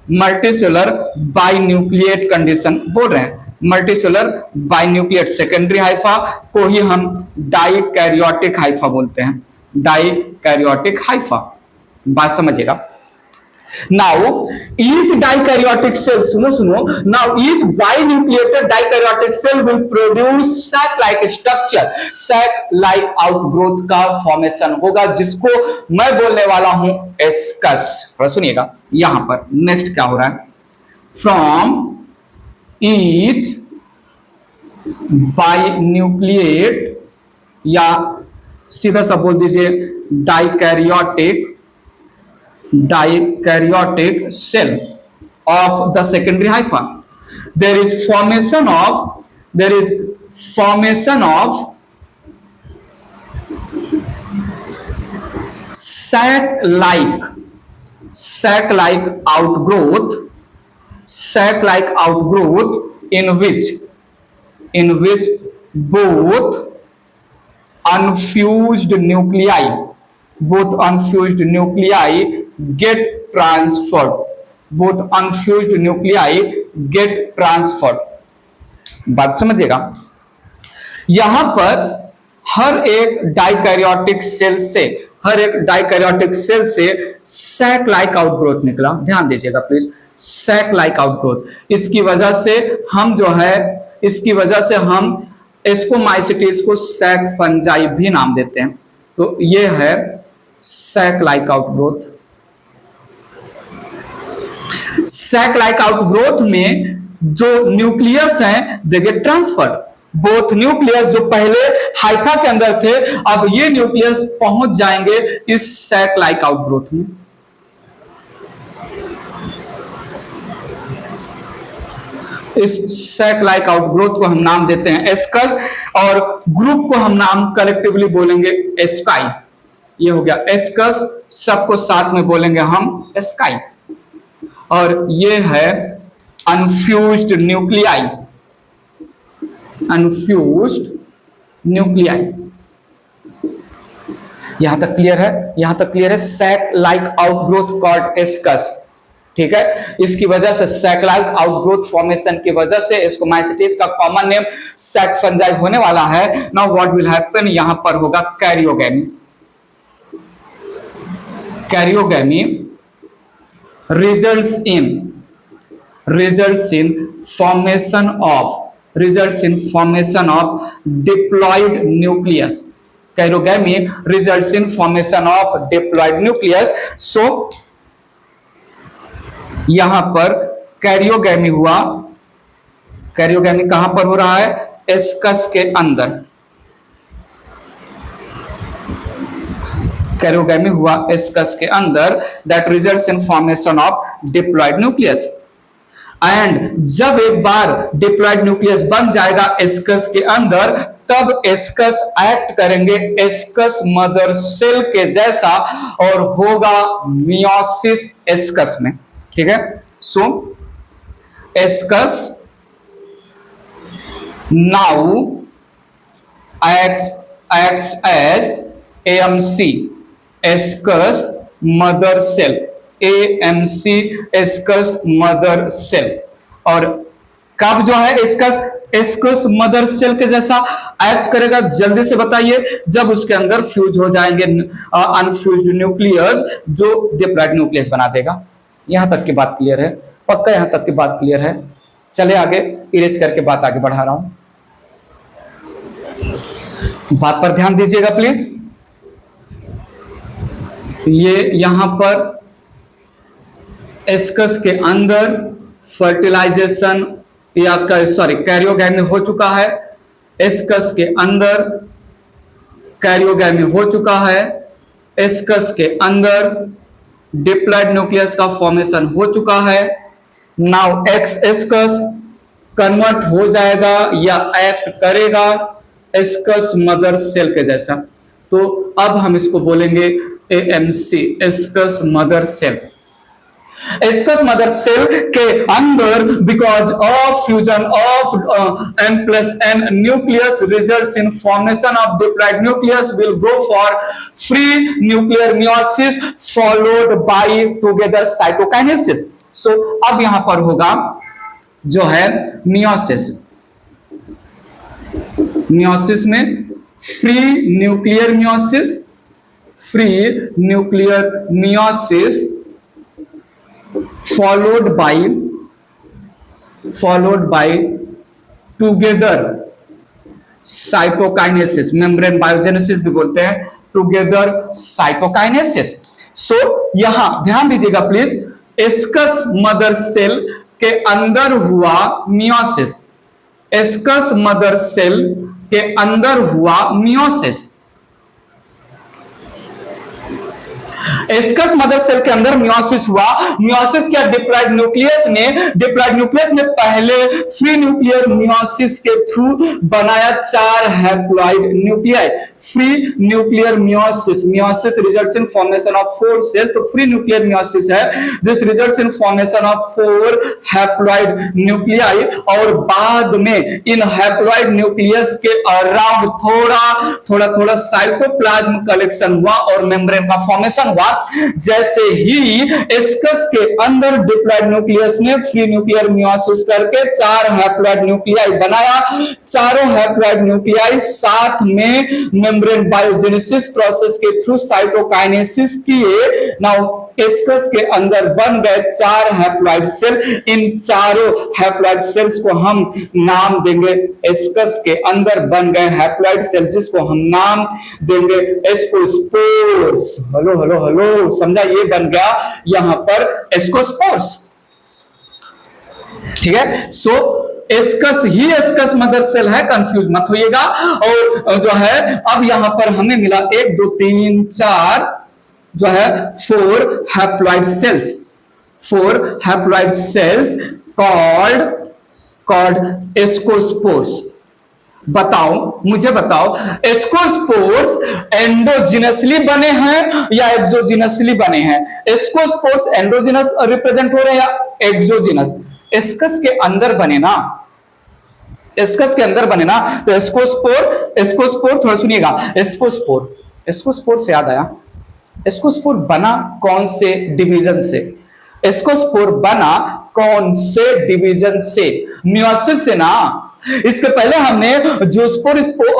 मल्टीसेलुलर बाइन्यूक्लिएट कंडीशन बोल रहे हैं। मल्टीसेलुलर बाइन्यूक्लिएट सेकेंडरी हाइफा को ही हम डाइकैरियोटिक हाइफा बोलते हैं, डाइकैरियोटिक हाइफा, बात समझिएगा। नाउ ईच डाइकैरियोटिक सेल, सुनो, now each binucleated dikaryotic cell will produce sac like structure, sac like outgrowth का फॉर्मेशन होगा, जिसको मैं बोलने वाला हूं एस्कस। सुनिएगा यहां पर नेक्स्ट क्या हो रहा है, फ्रॉम ईच बाइन्यूक्लिएट, या सीधा सा बोल दीजिए dikaryotic cell of the secondary hypha, there is formation of sac like outgrowth in which both unfused nuclei get transferred। बात समझिएगा, यहां पर हर एक डाइकैरियोटिक सेल से सैक लाइक आउटग्रोथ निकला, ध्यान दीजिएगा प्लीज, सैक लाइक आउटग्रोथ। इसकी वजह से हम एस्कोमाइसिटीज को सैक फंजाई भी नाम देते हैं। तो ये है sac like outgrowth. Sac like outgrowth में जो न्यूक्लियस हैं they get transferred, both nucleus जो पहले हाइफा के अंदर थे, अब ये न्यूक्लियस पहुंच जाएंगे इस सैक लाइक आउटग्रोथ में। इस सैक लाइक आउटग्रोथ को हम नाम देते हैं एस्कस, और ग्रुप को हम नाम कलेक्टिवली बोलेंगे एस्काई। ये हो गया एस्कस, सबको साथ में बोलेंगे हम एस्काई। और ये है अनफ्यूज्ड न्यूक्लियाई, यहां तक क्लियर है, sac like outgrowth called ascus, ठीक है। इसकी वजह से सैक लाइक आउटग्रोथ फॉर्मेशन की वजह से एस्कोमाइसिटीज का कॉमन नेम सैक फंजाई होने वाला है। नाउ व्हाट विल हैपन, यहां पर होगा karyogamy results in formation of diploid nucleus। Karyogamy results in formation of diploid nucleus। so यहां पर कैरियोगैमी कहां पर हो रहा है, एस्कस के अंदर। कैरियोगैमी हुआ एस्कस के अंदर, that results in formation of diploid nucleus. And जब एक बार डिप्लॉयड न्यूक्लियस बन जाएगा एस्कस के अंदर, तब एस्कस एक्ट करेंगे एस्कस मदर सेल के जैसा और होगा मियोसिस एस्कस में। ठीक है। So ascus now acts as AMC, ascus mother cell, AMC ascus mother cell. और कब जो है एस्कस मदर सेल के जैसा एक्ट करेगा, जल्दी से बताइए, जब उसके अंदर फ्यूज हो जाएंगे अनफ्यूज्ड न्यूक्लियस जो डिप्लॉयड न्यूक्लियस बना देगा। यहां तक की बात क्लियर है? पक्का यहां तक की बात क्लियर है? चले आगे, इरेज करके बात आगे बढ़ा रहा हूं, बात पर ध्यान दीजिएगा प्लीज। ये यहां पर एस्कस के अंदर फर्टिलाइजेशन या कैरियोगैमी हो चुका है, एस्कस के अंदर कैरियोगैमी हो चुका है, एस्कस के अंदर डिप्लॉयड न्यूक्लियस का फॉर्मेशन हो चुका है। नाउ एस्कस कन्वर्ट हो जाएगा या एक्ट करेगा एस्कस मदर सेल के जैसा। तो अब हम इसको बोलेंगे AMC, ascus mother cell. Ascus mother cell के अंदर because of fusion of M+N nucleus results in formation of diploid nucleus will go for free nuclear meiosis followed by together cytokinesis. So अब यहां पर होगा जो है मियोसिस, मियोसिस में free nuclear meiosis, free nuclear meiosis followed by together cytokinesis, membrane biogenesis भी बोलते हैं, together cytokinesis। सो यहां ध्यान दीजिएगा प्लीज, एस्कस मदर सेल के अंदर हुआ मियोसिस, एस्कस मदर सेल के अंदर हुआ मियोसिस, एस्कस मदर सेल के अंदर मियोसिस हुआ। मियोसिस क्या, डिप्लॉयड न्यूक्लियस ने पहले फ्री न्यूक्लियर मियोसिस के थ्रू बनाया 4 haploid nuclei. Free nuclear meiosis, meiosis results in formation of 4 cell, तो फ्री न्यूक्लियर मियोसिस है this results in formation of 4 haploid nuclei. और बाद में इन हैप्लॉइड न्यूक्लियस के अराउंड थोड़ा साइटोप्लाज्म कलेक्शन हुआ और मेम्ब्रेन का फॉर्मेशन हुआ। जैसे ही एस्कस के अंदर डिप्लॉयड न्यूक्लियस ने फ्री न्यूक्लियर मियोसिस करके 4 हैप्लॉइड न्यूक्लियाई बनाया, चारों हैप्लॉइड न्यूक्लियाई साथ में मेम्ब्रेन बायोजेनेसिस प्रोसेस के थ्रू साइटोकाइनेसिस किए। नाउ एस्कस के अंदर बन गए 4 हैप्लॉइड सेल। इन चारों हैप्लॉइड सेल्स को हम नाम देंगे, एस्कस के अंदर बन गए हैप्लॉइड सेल जिसको हम नाम देंगे एस्कोस्पोर्स। हेलो हेलो हेलो, समझा? ये बन गया यहां पर एस्कोस्पोर्स, ठीक है। सो एस्कस ही एस्कस मदर सेल है, कंफ्यूज मत होइएगा। और जो है अब यहां पर हमें मिला 1 2 3 4 जो है 4 haploid cells, 4 haploid cells called ascospores. बताओ, मुझे बताओ, एस्कोस्पोर्स एंडोजिनसली बने हैं या एक्सोजिनसली बने हैं? एस्कोस्पोर्स एंडोजिनस रिप्रेजेंट हो रहे हैं या एक्सोजिनस? एस्कस के अंदर बने ना, एस्कस के अंदर बने ना, तो एस्कोस्पोर थोड़ा सुनिएगा, एस्कोस्पोर से याद आया, एस्कोस्पोर बना कौन से डिवीजन से? एस्कोस्पोर बना कौन से डिवीजन से? मियोसिस से ना। इसके पहले हमने जूस्पोर,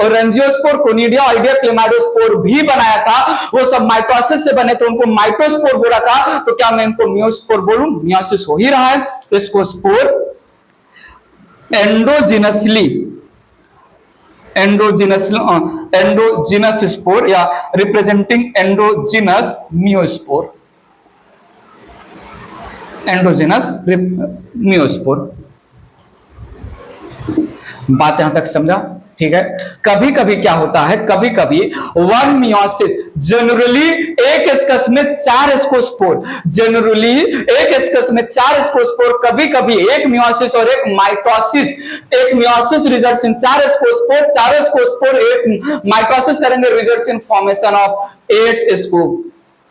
रेंजियोस्पोर, कोनिडिया, आइडिया, क्लेमाइडोस्पोर भी बनाया था, वो सब माइटोसिस से बने, तो उनको माइटोस्पोर बोला था। तो क्या मैं इनको मियोस्पोर बोलूं? मियोसिस हो ही रहा है। एस्कोस्पोर एंडोजिनस स्पोर या रिप्रेजेंटिंग एंडोजिनस मियोस्पोर, एंडोजिनस मियोस्पोर। बात यहां तक समझा? ठीक है। कभी कभी क्या होता है, कभी कभी वन मियोसिस, जनरली एक एस्कस में 4 एस्कोस्पोर, जनरली एक एस्कस में 4 एस्कोस्पोर, कभी कभी एक मियोसिस और एक माइटोसिस, एक meiosis results in 4 ascospore, 4 ascospore एक माइटोसिस करेंगे, results in formation of 8 asco.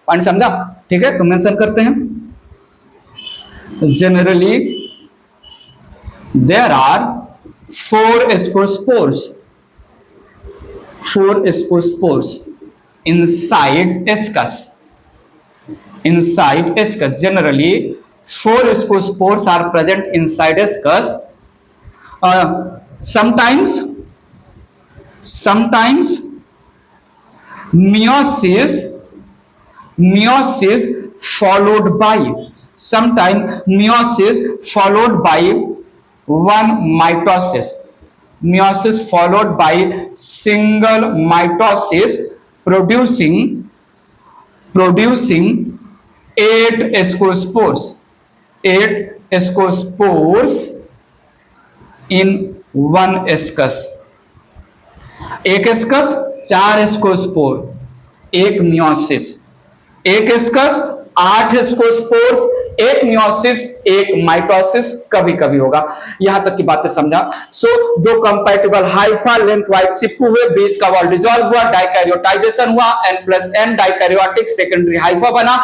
Point समझा? ठीक है, तो मेंशन करते हैं Generally, there are four scospores. Four scospores inside ascus. Inside ascus, generally, four scospores are present inside ascus. Sometimes meiosis followed by one mitosis. Meiosis followed by single mitosis, producing 8 scospores. 8 scospores in one ascus. एक ascus 4 स्कोस्पोर, एक meiosis. एक ascus 8 स्कोस्पोर्स, एक meiosis, एक mitosis कभी कभी होगा. यहां तक की बातें समझा. सो दो कंपैटिबल हाइफा लेंथ वाइज चिपकू हुए, बीच का वॉल डिसॉल्व हुआ, डाइकैरियोटाइजेशन हुआ, N+N डाइकैरियोटिक सेकेंडरी हाइफा बना.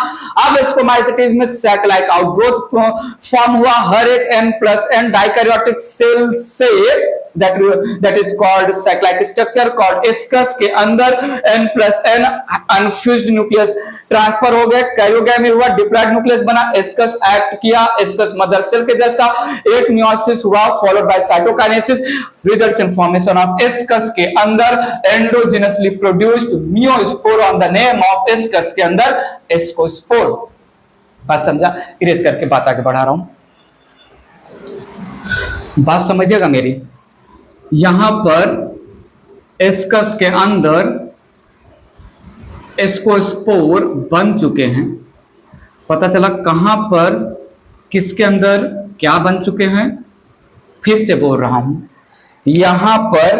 अब स्कोमाइसिटीज में सैक लाइक आउटग्रोथ फॉर्म हुआ. हर एक N+N डाइकैरियोटिक सेल से that is called sac-like structure called ascus के अंदर N+N अनफ्यूज्ड न्यूक्लियस ट्रांसफर हो गए. कैरियोगैमी हुआ, डिप्लॉइड न्यूक्लियस बना, एस्कस एक्ट किया, एस्कस मदर सेल के जैसा. एक मियोसिस हुआ followed by cytokinesis, results in formation of ascus के अंदर endogenously produced meiospore on the name of ascus के अंदर एस्कोस्पोर. बात समझा? इरेज करके बात आगे बढ़ा रहा हूं. बात समझिएगा मेरी. यहां पर एस्कस के अंदर एस्कोस्पोर बन चुके हैं. पता चला कहां पर किसके अंदर क्या बन चुके हैं. फिर से बोल रहा हूं, यहां पर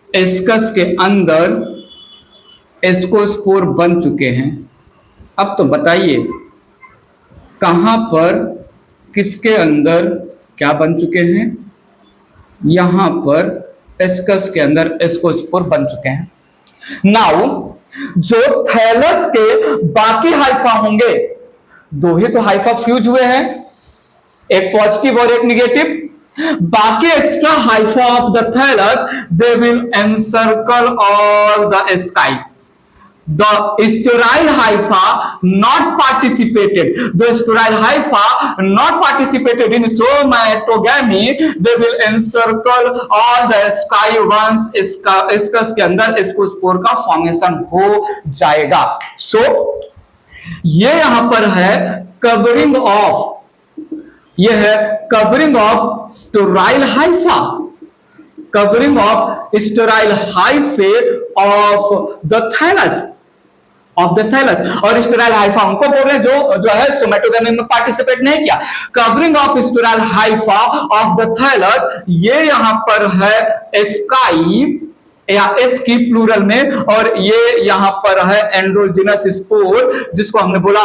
एस्कस के अंदर एस्कोस्पोर बन चुके हैं. अब तो बताइए कहां पर किसके अंदर क्या बन चुके हैं. यहां पर एस्कस के अंदर एस्कोस्पोर बन चुके हैं. नाउ जो थैलस के बाकी हाइफा होंगे, दो ही तो हाइफा फ्यूज हुए हैं, एक पॉजिटिव और एक निगेटिव. बाकी extra hypha of the thallus they will encircle all the sky. The sterile hypha not participated. The sterile hypha not participated in somatogamy. They will encircle all the sky once इसकस के अंदर स्कोस्पोर का formation हो जाएगा. सो ये यहां पर है covering of, ये है covering of sterile hypha. Covering of sterile hyphae of the thallus. और स्टेराइल हाइफा उनको बोल रहे हैं जो है सोमेटोगेमी में पार्टिसिपेट नहीं किया. Covering of sterile Haifa of the thallus, ये यहां पर है स्काई या एस्की प्लूरल में, और ये यहां पर है एंड्रोजिनस स्पोर जिसको हमने बोला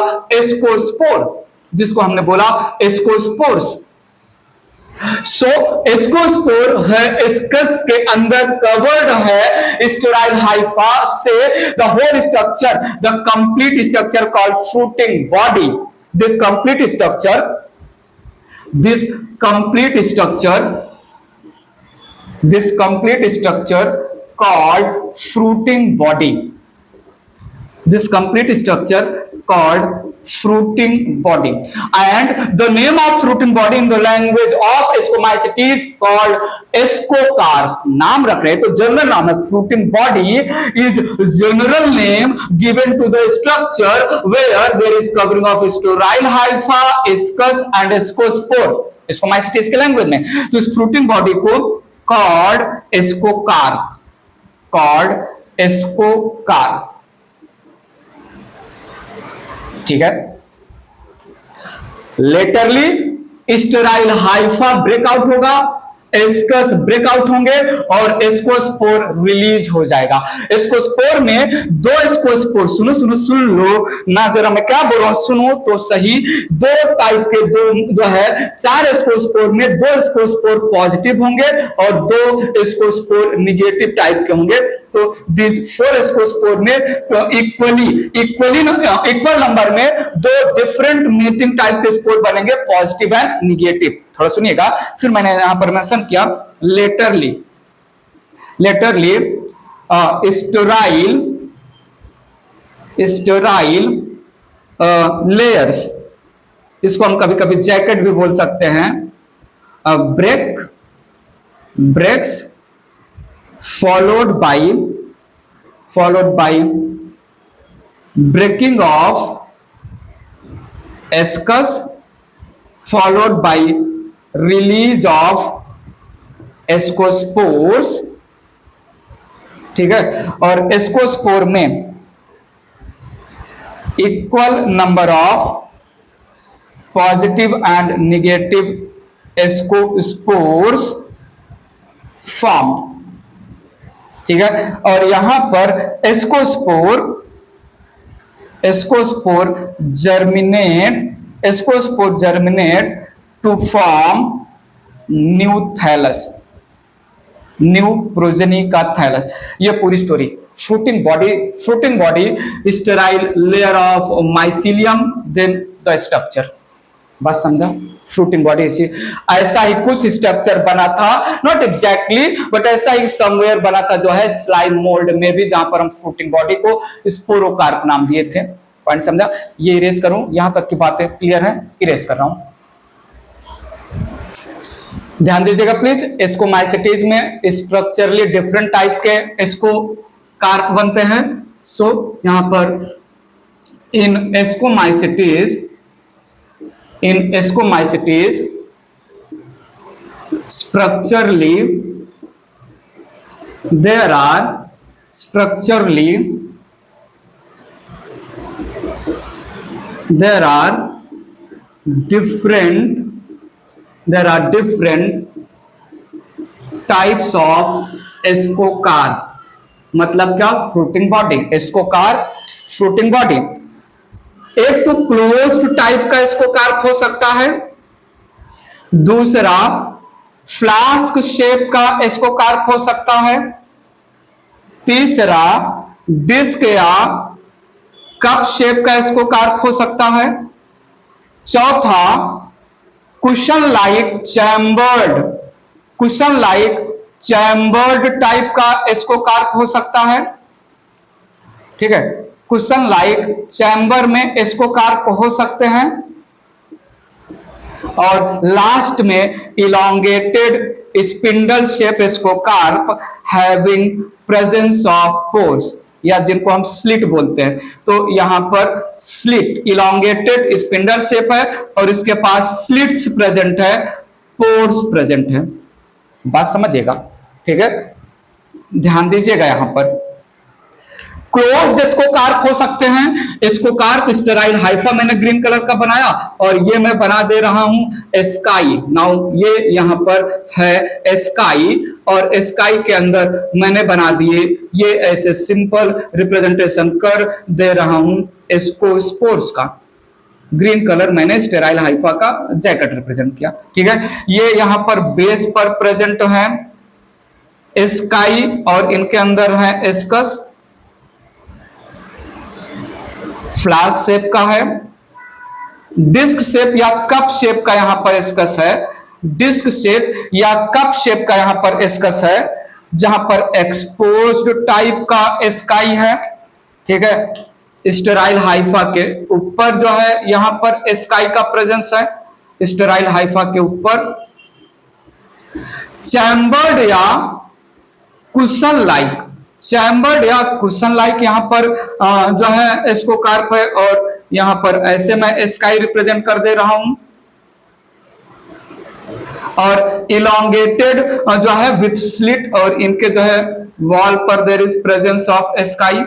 एस्कोस्पोर्स. सो एस्कोस्पोर है एस्कस के अंदर कवर्ड है स्टेराइल हाइफा से. The whole structure, the complete structure called fruiting body. This complete structure called fruiting body. This complete structure called fruiting body, and the name of fruiting body in the language of Ascomycetes called ascocarp. नाम रख रहे तो general नाम है. fruiting body is general name given to the structure where there is covering of sterile hypha, ascus and ascospore. Ascomycetes के language में तो इस fruiting body को called ascocarp. ठीक है. लेटरली स्टेराइल हाइफा ब्रेकआउट होगा एस्कस ब्रेकआउट होंगे और एस्कोस्पोर रिलीज हो जाएगा। एस्कोस्पोर में दो एस्कोस्पोर, सुनो सुनो सुन लो ना जरा, मैं क्या बोल रहा हूं सुनो तो सही। दो टाइप के जो है 4 एस्कोस्पोर में 2 एस्कोस्पोर पॉजिटिव होंगे और 2 एस्कोस्पोर निगेटिव टाइप के होंगे। तो दिस 4 एस्कोस्पोर में इक्वल नंबर में 2 डिफरेंट मीटिंग टाइप के स्पोर बनेंगे, पॉजिटिव एंड निगेटिव। थोड़ा सुनिएगा, फिर मैंने यहां पर मेंशन किया लेटरली स्टेराइल लेयर्स, इसको हम कभी कभी जैकेट भी बोल सकते हैं। Breaks followed by breaking of ascus followed by release of ascospores, ठीक है। और एस्कोस्पोर में equal number of positive and negative ascospores form, ठीक है। और यहां पर ascospore germinate to form new thallus, new progeny का थैलस। ये पूरी story fruiting body sterile layer of mycelium then the structure, बात समझा। फ्रूटिंग बॉडी ऐसा ही कुछ स्ट्रक्चर बना था, नॉट एग्जैक्टली बट ऐसा ही समवेयर बना था जो है स्लाइम मोल्ड में भी, जहां पर हम फ्रूटिंग बॉडी को स्पोरोकार्प नाम दिए थे। पॉइंट समझा। ये इरेज करूं, यहां तक की बातें क्लियर है, इरेज कर रहा हूं, ध्यान दीजिएगा प्लीज। एस्कोमाइसिटीज में स्ट्रक्चरली डिफरेंट टाइप के एस्कोकार्प बनते हैं। सो यहां पर in ascomycetes structurally there are different types of ascocarp. मतलब क्या? Fruiting body, ascocarp fruiting body. एक तो क्लोज्ड टाइप का एस्कोकार्प हो सकता है, दूसरा फ्लास्क शेप का एस्कोकार्प हो सकता है, तीसरा डिस्क या कप शेप का एस्कोकार्प हो सकता है, चौथा कुशन लाइक चैम्बर्ड टाइप का एस्कोकार्प हो सकता है, ठीक है। कुशन लाइक चैम्बर में एस्कोकार्प हो सकते हैं, और लास्ट में elongated spindle shape ascocarp having presence of pores, या जिनको हम स्लिट बोलते हैं। तो यहां पर स्लिट इलोंगेटेड स्पिंडल शेप है और इसके पास स्लिट्स प्रेजेंट है, पोर्स प्रेजेंट है। बात समझिएगा, ठीक है, ध्यान दीजिएगा। यहां पर क्लोज्ड एस्कोकार्प हो सकते हैं। एस्कोकार्प स्टेराइल हाइफा मैंने ग्रीन कलर का बनाया, और ये मैं बना दे रहा हूं एस्काई। नाउ ये यहां पर है एस्काई, और एस्काई के अंदर मैंने बना दिए ये ऐसे सिंपल रिप्रेजेंटेशन कर दे रहा हूं एस्कोस्पोर्स का। ग्रीन कलर मैंने स्टेराइल हाइफा का जैकेट रिप्रेजेंट किया, ठीक है। ये यहां पर बेस पर प्रेजेंट है एस्काई, और इनके अंदर है एस्कस, फ्लास्क शेप का है, डिस्क शेप या कप शेप का यहां पर एस्कस है, डिस्क शेप या कप शेप का यहां पर एस्कस है, जहां पर एक्सपोज्ड टाइप का एस्काई है, ठीक है। स्टेराइल हाइफा के ऊपर जो है यहां पर एस्काई का प्रेजेंस है, स्टेराइल हाइफा के ऊपर। चैम्बर्ड या कुशन लाइक यहां पर जो है एस्कोकार्प है, और यहां पर ऐसे मैं एस्काई रिप्रेजेंट कर दे रहा हूं, और इलोंगेटेड जो है विथ स्लिट, और इनके जो है वॉल पर there is presence of asci.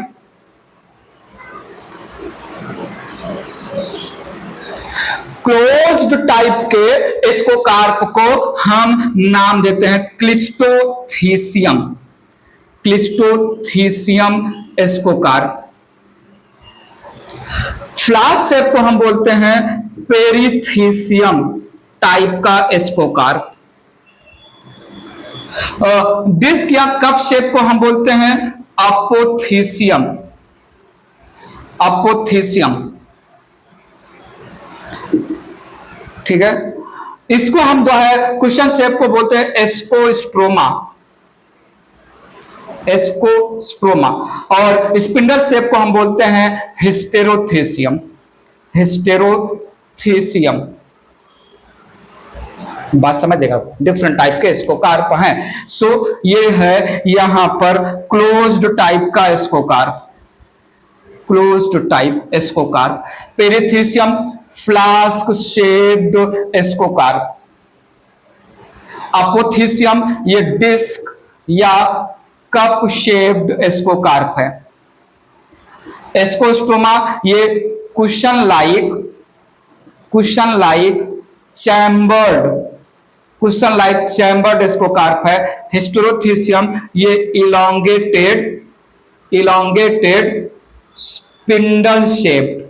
Closed type के स्कोकार्प को हम नाम देते हैं cleistothecium, cleistothecium ascocarp. Flask shape को हम बोलते हैं पेरिथीसियम टाइप का स्कोकार्प। डिस्क या कप शेप को हम बोलते हैं अपोथीसियम, अपोथीसियम। ठीक है, इसको हम जो है क्वेश्चन शेप को बोलते हैं एस्कोस्ट्रोमा, एस्कोस्ट्रोमा। और स्पिंडल शेप को हम बोलते हैं हिस्टेरोथीसियम, हिस्टेरोथीसियम। बात समझेगा, डिफरेंट टाइप के स्कोकार्प हैं। सो ये है यहां पर क्लोज्ड टाइप का ascocarp, closed type ascocarp. Perithecium flask shaped ascocarp. Apothecium ये डिस्क या कप शेप्ड स्कोकार्प है। एस्कोस्टोमा ये cushion like chambered, cushion like chambered ascocarp है। हिस्टेरोथीसियम ये elongated spindle shaped,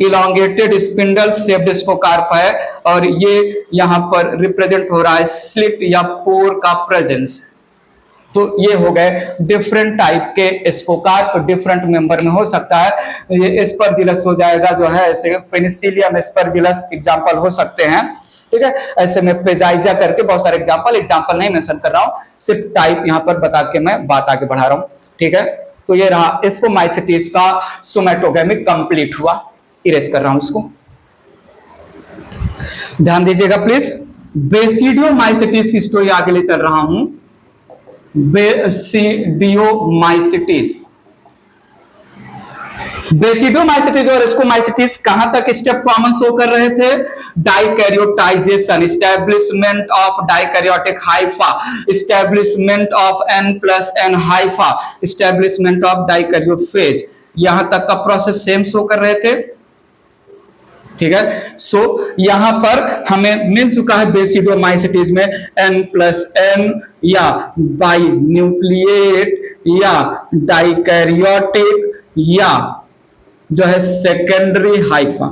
elongated spindle shaped ascocarp है। और ये यहां पर रिप्रेजेंट हो रहा है स्लिट या पोर का प्रेजेंस। तो ये हो गए डिफरेंट टाइप के स्कोकार्प, डिफरेंट मेंबर में हो सकता है। ये एस्परजिलस हो जाएगा जो है, ऐसे पेनिसिलियम एस्परजिलस एग्जांपल हो सकते हैं। ठीक है, ऐसे में पेजाइजा करके बहुत सारे एग्जांपल नहीं मेंशन कर रहा हूं, सिर्फ टाइप यहां पर बता के मैं बात आगे बढ़ा रहा हूं। ठीक है, तो ये रहा स्कोमाइसिटीज का सोमैटोगेमी कंप्लीट हुआ। इरेज कर रहा हूं इसको, ध्यान दीजिएगा प्लीज। बेसिडियोमाइसिटीज की स्टोरी आगे ले चल रहा हूं। बेसिडियोमाइसिटीज, बेसिडियोमाइसिटीज और स्कोमाइसिटीज कहां तक स्टेप कॉमन शो कर रहे थे? Dikaryotization, establishment of dikaryotic hypha, establishment of N+N hypha, establishment of dikaryophase, यहां तक का प्रोसेस सेम शो कर रहे थे। ठीक है, सो यहां पर हमें मिल चुका है बेसिडियोमाइसिटीज में N+N या बाई न्यूक्लिएट या डाइकैरियोटिक या जो है सेकेंडरी हाइफा।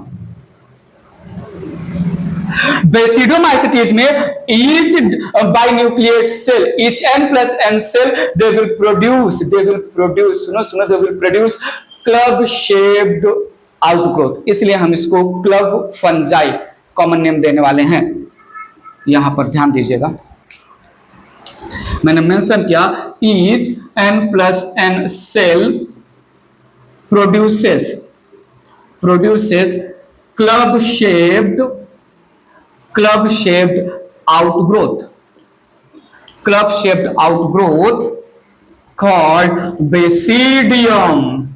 बेसिडियोमाइसिटीज में each binucleate cell, each N+N cell, they will produce they will produce club shaped outgrowth। इसलिए हम इसको क्लब फंजाई कॉमन नेम देने वाले हैं। यहां पर ध्यान दीजिएगा, मैंने मेंशन किया each N+N cell produces club shaped outgrowth, called basidium,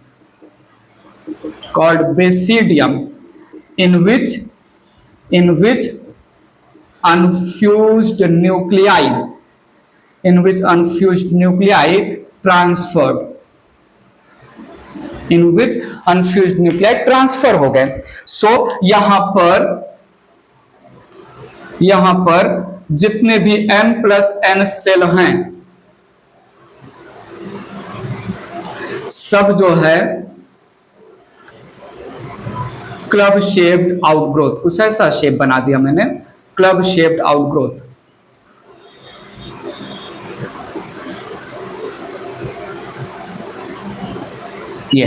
in which unfused nuclei transfer हो गए। सो यहां पर जितने भी N+N सेल हैं सब जो है क्लब शेप्ड आउटग्रोथ, कुछ ऐसा शेप बना दिया मैंने, क्लब शेप्ड आउटग्रोथ। ये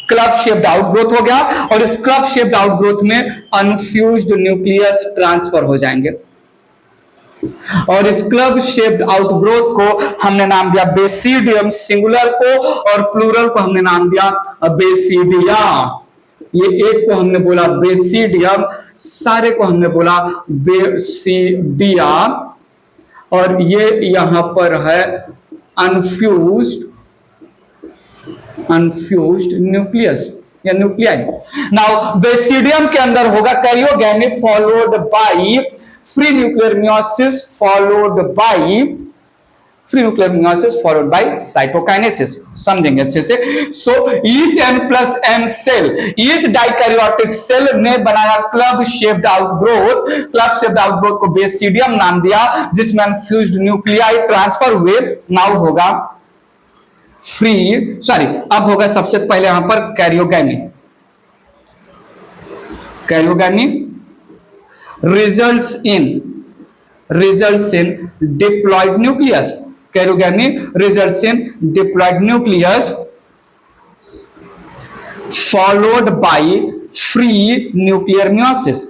क्लब शेप्ड आउटग्रोथ हो गया और इस क्लब शेप्ड आउटग्रोथ में अनफ्यूज्ड न्यूक्लियस ट्रांसफर हो जाएंगे और इस क्लब शेप्ड आउटग्रोथ को हमने नाम दिया बेसिडियम, सिंगुलर को, और प्लूरल को हमने नाम दिया बेसिडिया। ये एक को हमने बोला बेसिडियम, सारे को हमने बोला बेसिडिया। और ये यहां पर है अनफ्यूज्ड न्यूक्लियस या न्यूक्लियाई। नाउ बेसिडियम के अंदर होगा karyogamy followed by free nuclear meiosis followed by free nuclear meiosis followed by cytokinesis. समझेंगे अच्छे से। So each N plus N cell, each dikaryotic cell ने बनाया club shaped outgrowth. Club shaped outgrowth को basidium नाम दिया, जिसमें फ्यूज्ड न्यूक्लियाई ट्रांसफर हुए। नाउ होगा अब होगा सबसे पहले यहां पर karyogamy. Karyogamy results in diploid nucleus. Karyogamy results in diploid nucleus followed by free nuclear meiosis.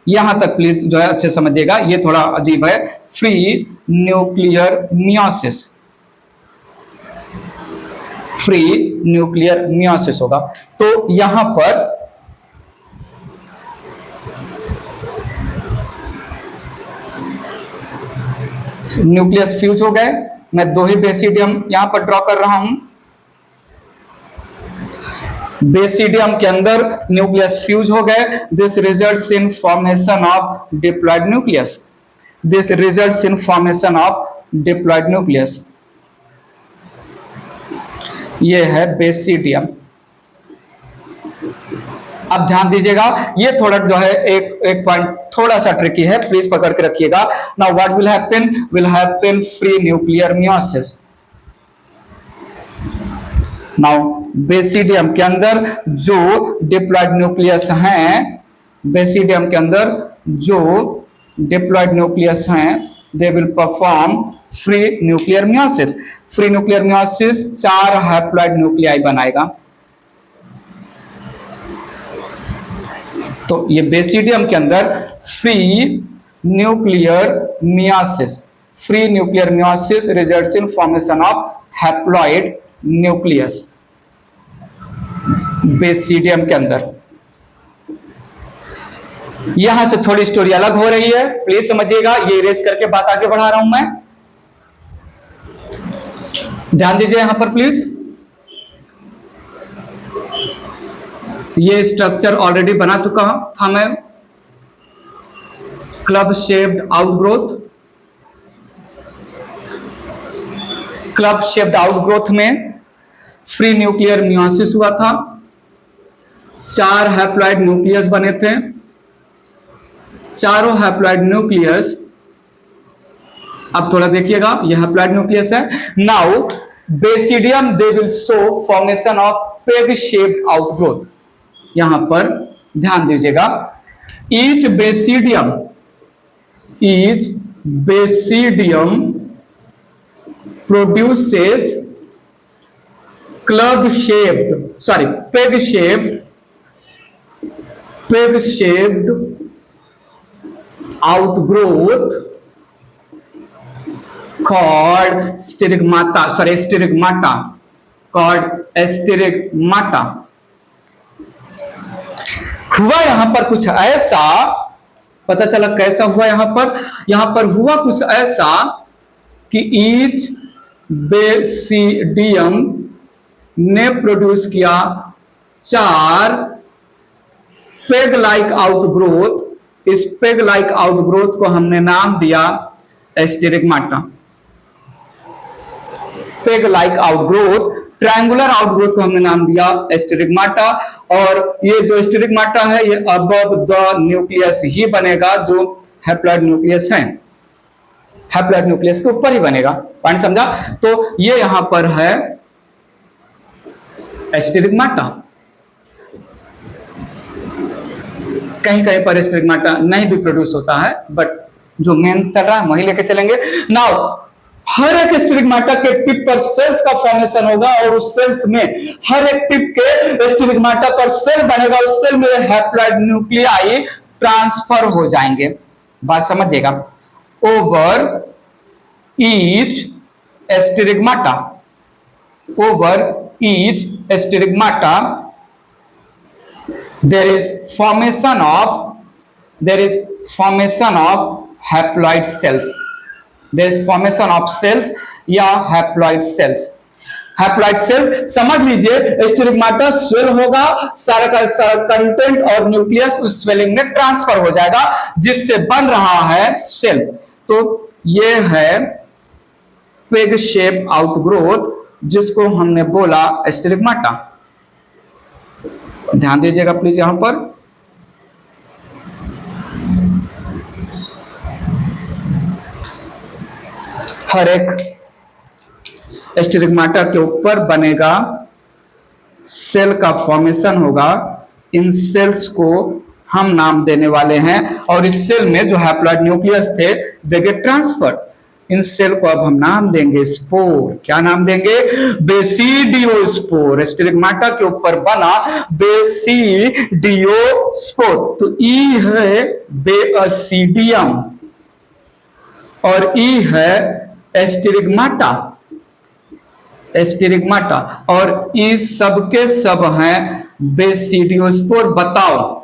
यहां तक प्लीज जो है अच्छे समझिएगा, ये थोड़ा अजीब है। Free nuclear meiosis, free nuclear meiosis होगा। तो यहां पर न्यूक्लियस फ्यूज हो गए। मैं दो ही बेसिडियम यहां पर ड्रॉ कर रहा हूं। बेसिडियम के अंदर न्यूक्लियस फ्यूज हो गए। This results in formation of diploid nucleus. This results in formation of diploid nucleus. ये है बेसिडियम। अब ध्यान दीजिएगा, ये थोड़ा जो है एक पॉइंट थोड़ा सा ट्रिकी है, प्लीज पकड़ के रखिएगा। Now what will happen free nuclear meiosis. Now basidium के अंदर जो डिप्लॉयड न्यूक्लियस हैं, बेसिडियम के अंदर जो डिप्लॉयड न्यूक्लियस हैं, they will perform free nuclear meiosis. Free nuclear meiosis 4 haploid nuclei बनाएगा। तो ये बेसिडियम के अंदर free nuclear meiosis, free nuclear meiosis results in formation of haploid nucleus basidium के अंदर। यहां से थोड़ी स्टोरी अलग हो रही है, प्लीज समझिएगा। ये इरेज करके बात आगे बढ़ा रहा हूं मैं, ध्यान दीजिए यहां पर प्लीज। ये स्ट्रक्चर ऑलरेडी बना चुका था मैं, club shaped outgrowth. Club shaped outgrowth में फ्री न्यूक्लियर मियोसिस हुआ था, 4 हैप्लॉइड न्यूक्लियस बने थे। चारों हैप्लॉइड न्यूक्लियस, अब थोड़ा देखिएगा, यह हैप्लॉइड न्यूक्लियस है। Now basidium they will show formation of peg shaped outgrowth. यहां पर ध्यान दीजिएगा, each basidium produces peg shaped outgrowth called स्टिग्माटा। हुआ यहां पर कुछ ऐसा, पता चला कैसा हुआ यहां पर हुआ कुछ ऐसा कि ईच बेसिडियम ने प्रोड्यूस किया 4 पेग लाइक आउटग्रोथ। इस पेग लाइक आउटग्रोथ को हमने नाम दिया stigmata. Peg like outgrowth, triangular outgrowth को हमने नाम दिया स्टिग्माटा। और ये जो स्टिग्माटा है, ये अबव द न्यूक्लियस ही बनेगा, जो हैप्लॉइड न्यूक्लियस है, हैप्लॉइड न्यूक्लियस के ऊपर ही बनेगा। पॉइंट समझा? तो ये यहां पर है स्टिग्माटा। कहीं कहीं पर स्टिग्माटा नहीं भी प्रोड्यूस होता है, बट जो मेन चल रहा है वही लेके चलेंगे। नाउ हर एक स्टिग्माटा के टिप पर सेल्स का फॉर्मेशन होगा, और उस सेल्स में हर एक टिप के स्टिग्माटा पर सेल बनेगा। उस सेल में हैप्लॉइड न्यूक्लियाई ट्रांसफर हो जाएंगे। बात समझिएगा। Over each stigmata there is formation of haploid cells. There is formation of cells या haploid cells. हैप्लॉइड सेल समझ लीजिए, स्टिग्माटा स्वेल होगा, सारा का सारा कंटेंट और न्यूक्लियस उस स्वेलिंग में ट्रांसफर हो जाएगा, जिससे बन रहा है सेल। तो ये है पेग शेप आउटग्रोथ, जिसको हमने बोला स्टिग्माटा। ध्यान दीजिएगा प्लीज यहां पर। हर एक स्टिग्माटा के ऊपर बनेगा सेल का फॉर्मेशन होगा। इन सेल्स को हम नाम देने वाले हैं और इस सेल में जो हैप्लॉइड न्यूक्लियस थे दे गेट ट्रांसफर्ड। इन सेल को अब हम नाम देंगे स्पोर। क्या नाम देंगे? बेसिडियोस्पोर। स्टिग्माटा के ऊपर बना बेसिडियोस्पोर। तो ई है बेसिडियम और ई है स्टिग्माटा। स्टिग्माटा और ये सबके सब हैं बेसिडियोस्पोर। बताओ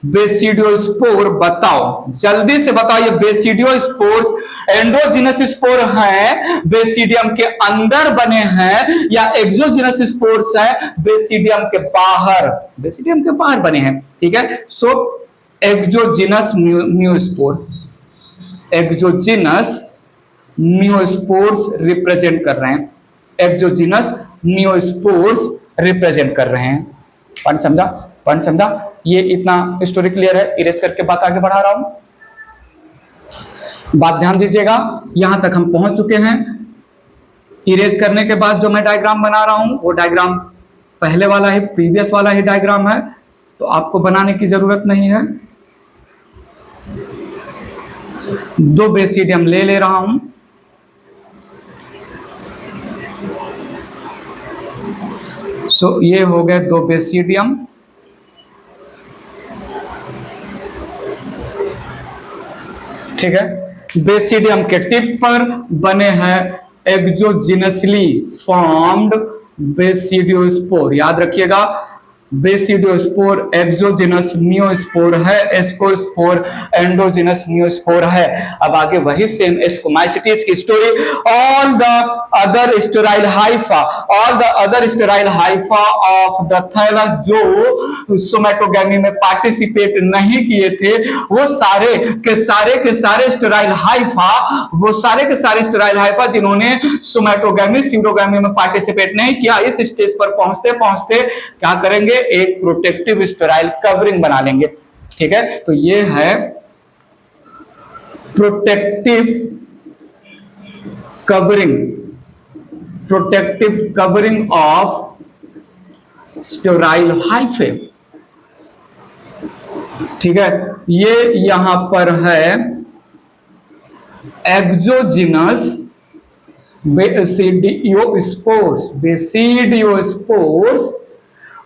बेसिडियोस्पोर, बताओ जल्दी से बताओ। ये बेसिडियोस्पोर्स एंडोजिनस स्पोर हैं, बेसिडियम के अंदर बने हैं, या एक्सोजिनस स्पोर्स हैं, बेसिडियम के बाहर, बेसिडियम के बाहर बने हैं। ठीक है, सो एक्सोजिनस म्यूस्पोर, एक्सोजिनस म्यूस्पोर्स रिप्रेजेंट कर रहे हैं, एक्सोजिनस म्यूस्पोर्स रिप्रेजेंट कर रहे हैं। पॉइंट समझा? पॉइंट समझा? ये इतना स्टोरी क्लियर है। इरेज करके बात आगे बढ़ा रहा हूं। बात ध्यान दीजिएगा, यहां तक हम पहुंच चुके हैं। इरेज करने के बाद जो मैं डायग्राम बना रहा हूं वो डायग्राम पहले वाला ही, प्रीवियस वाला ही डायग्राम है, तो आपको बनाने की जरूरत नहीं है। दो बेसिडियम ले रहा हूं। सो ये हो गए दो बेसिडियम। ठीक है, बेसिडियम के टिप पर बने हैं एक्सोजिनसली फॉर्म्ड बेसिडियोस्पोर। याद रखिएगा, बेसिडियोस्पोर एक्सोजिनस म्यूस्पोर है, एस्कोस्पोर एंडोजिनस म्यूस्पोर है। अब आगे वही सेम एस्कोमाइसिटीज की story. All the other sterile hyphae, all the other sterile Haifa of the thallus जो सोमैटोगैमी में पार्टिसिपेट नहीं किए थे, वो सारे के सारे स्टेराइल हाइफा, वो सारे के सारे स्टेराइल हाइफा जिन्होंने सोमैटोगैमी सीरोगैमी में पार्टिसिपेट नहीं किया, इस स्टेज पर पहुंचते पहुंचते क्या करेंगे? एक प्रोटेक्टिव स्टेराइल कवरिंग बना लेंगे। ठीक है, तो ये है protective covering, protective covering of sterile hyphae. ठीक है, ये यहां पर है एक्सोजिनस बेसिडियोस्पोर्स, बेसिडियोस्पोर्स,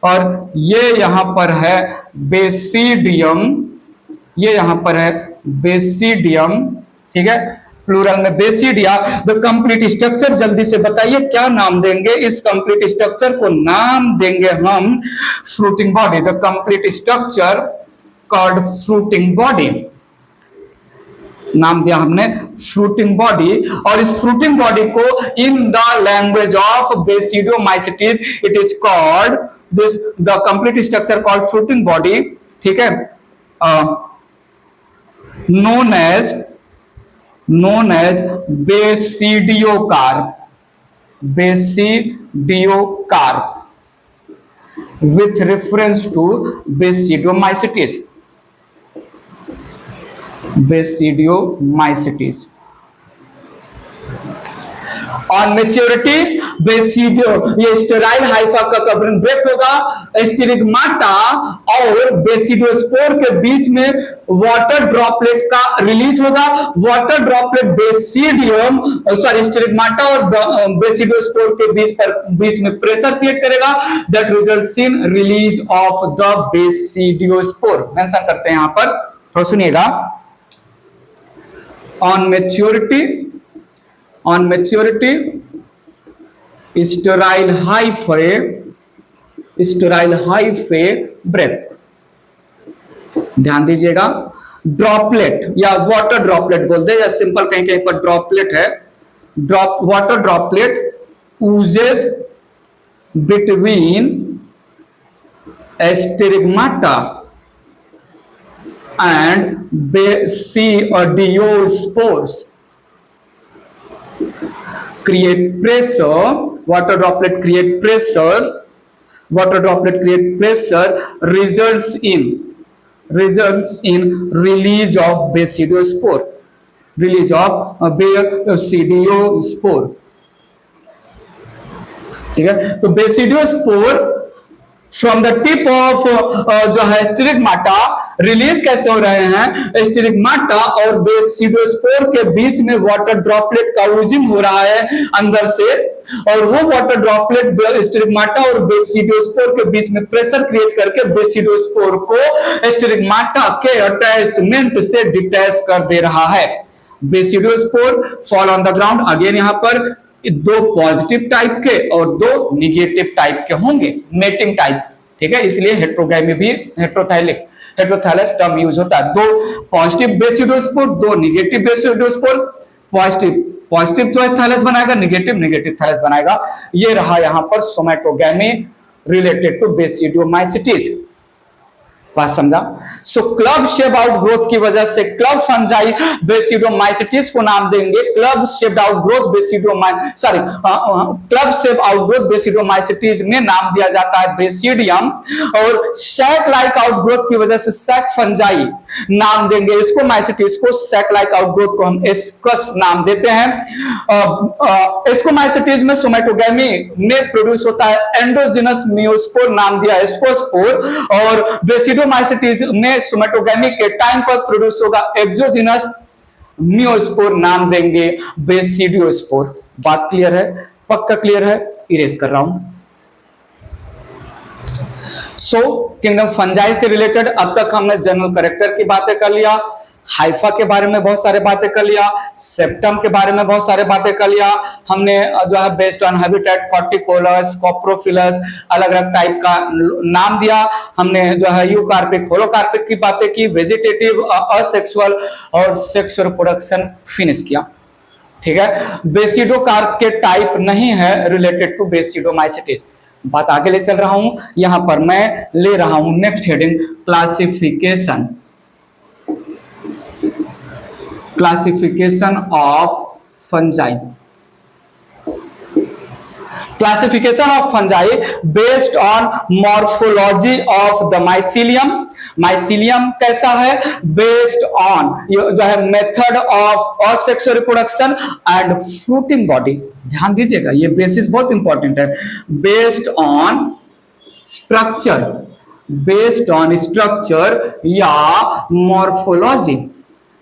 और ये यहां पर है बेसिडियम, ये यहां पर है बेसिडियम। ठीक है, प्लूरल में बेसिडिया। द कंप्लीट स्ट्रक्चर जल्दी से बताइए क्या नाम देंगे? इस कंप्लीट स्ट्रक्चर को नाम देंगे हम fruiting body. The complete structure called fruiting body, नाम दिया हमने फ्रूटिंग बॉडी। और इस फ्रूटिंग बॉडी को in the language of basidiomycetes it is called this, the complete structure called fruiting body. ठीक है, known as basidiocarp, basidiocarp with reference to basidiomycetes, basidiomycetes. On maturity basidio, ये sterile Haifa का covering break होगा। स्टिग्माटा और basidiospore के बीच में water droplet का रिलीज होगा। वाटर ड्रॉपलेट बेसिडियम सॉरी स्टिग्माटा और बेसिडियोस्पोर के बीच में प्रेशर क्रिएट करेगा। That results in release of the basidiospore. Mention करते हैं यहां पर, तो सुनिएगा। On maturity, sterile hyphae break। ध्यान दीजिएगा, ड्रॉपलेट या वाटर ड्रॉपलेट बोलते हैं, या सिंपल कहीं कहीं पर ड्रॉपलेट है। Water droplet oozes between स्टिग्माटा and basidiospores. create pressure, water droplet create pressure, water droplet create pressure, results in release of basidiospore, release of basidiospore। ठीक है, तो basidiospore from the tip of जो है स्टिग्माटा release कैसे हो रहे हैं, स्टिग्माटा और बेसिडियोस्पोर के बीच में वाटर ड्रॉपलेट का ओजिंग हो रहा है अंदर से, और वो वाटर ड्रॉपलेट स्टिग्माटा और बेसिडियोस्पोर के बीच में प्रेशर क्रिएट करके बेसिडियोस्पोर को स्टिग्माटा के अटैचमेंट से डिटैच कर दे रहा है। Basidiospore fall on the ground. Again यहां पर दो पॉजिटिव टाइप के और दो निगेटिव टाइप के होंगे, मेटिंग टाइप। ठीक है, इसलिए हेट्रोगैमी भी हेट्रोथैलस टर्म यूज होता है। दो पॉजिटिव बेसिडियोस्पोर, दो निगेटिव बेसिडियोस्पोर। पॉजिटिव तो थैलस बनाएगा, निगेटिव थैलस बनाएगा। ये रहा यहां पर सोमैटोगैमी रिलेटेड टू बेसिडियोमाइसिटीज। बात समझा? सो क्लब शेप आउटग्रोथ की वजह से क्लब फंजाई बेसिडियोमाइसिटीज को नाम देंगे club shape outgrowth club shape outgrowth basidiomycetes में नाम दिया जाता है बेसिडियम, और सैक लाइक आउटग्रोथ की वजह से सैक फंजाई नाम देंगे इसको, माइसिटीज को। सैक लाइक आउटग्रोथ को हम एस्कस नाम देते हैं। एस्कोमाइसिटीज में सोमैटोगैमी में प्रोड्यूस होता है एंडोजिनस मियोस्पोर, नाम दिया एस्कोस्पोर, और बेसिडियोमाइसिटीज में सोमैटोगैमी के टाइम पर प्रोड्यूस होगा एक्सोजिनस मियोस्पोर, नाम देंगे बेसिडियोस्पोर। बात क्लियर है? पक्का क्लियर है? इरेज कर रहा हूं। सो किंगडम फंजाई से रिलेटेड अब तक हमने जनरल कैरेक्टर की बातें कर लिया, हाइफा के बारे में बहुत सारे बातें कर लिया, सेप्टम के बारे में बहुत सारे बातें कर लिया हमने, जो है बेस्ड ऑन हैबिटेट, कॉर्टिकोलस, कॉप्रोफिलस, अलग अलग टाइप का नाम दिया हमने, जो है यूकार्पिक, होलोकार्पिक की बातें की, वेजिटेटिव, असेक्सुअल और सेक्सुअल रिप्रोडक्शन फिनिश किया। ठीक है, बेसिडोकार्प के टाइप नहीं है रिलेटेड टू बेसिडोमाइसिटीज। बात आगे ले चल रहा हूं, यहां पर मैं ले रहा हूं next heading classification, classification of fungi. Classification of fungi based on morphology of the mycelium. Mycelium कैसा है? बेस्ड ऑन जो है method of asexual reproduction and fruiting body. ध्यान दीजिएगा, ये बेसिस बहुत इंपॉर्टेंट है। Based on structure, based on structure या मॉर्फोलॉजी,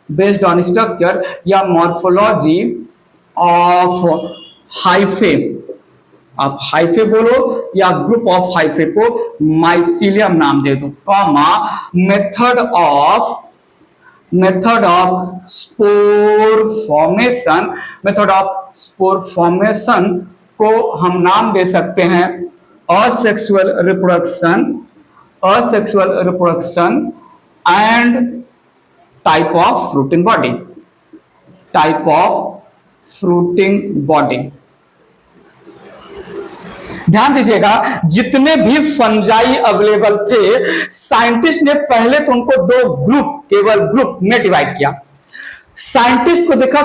बेस्ड ऑन स्ट्रक्चर या मॉर्फोलॉजी ऑफ हाइफे। आप हाइफे बोलो या ग्रुप ऑफ हाइफे को माइसीलियम नाम दे दो, comma method of spore formation, method of spore formation को हम नाम दे सकते हैं asexual reproduction and type of fruiting body, type of fruiting body. ध्यान दीजिएगा, जितने भी फंजाई अवेलेबल थे साइंटिस्ट ने पहले तो उनको दो ग्रुप, केवल ग्रुप में डिवाइड किया। साइंटिस्ट को देखा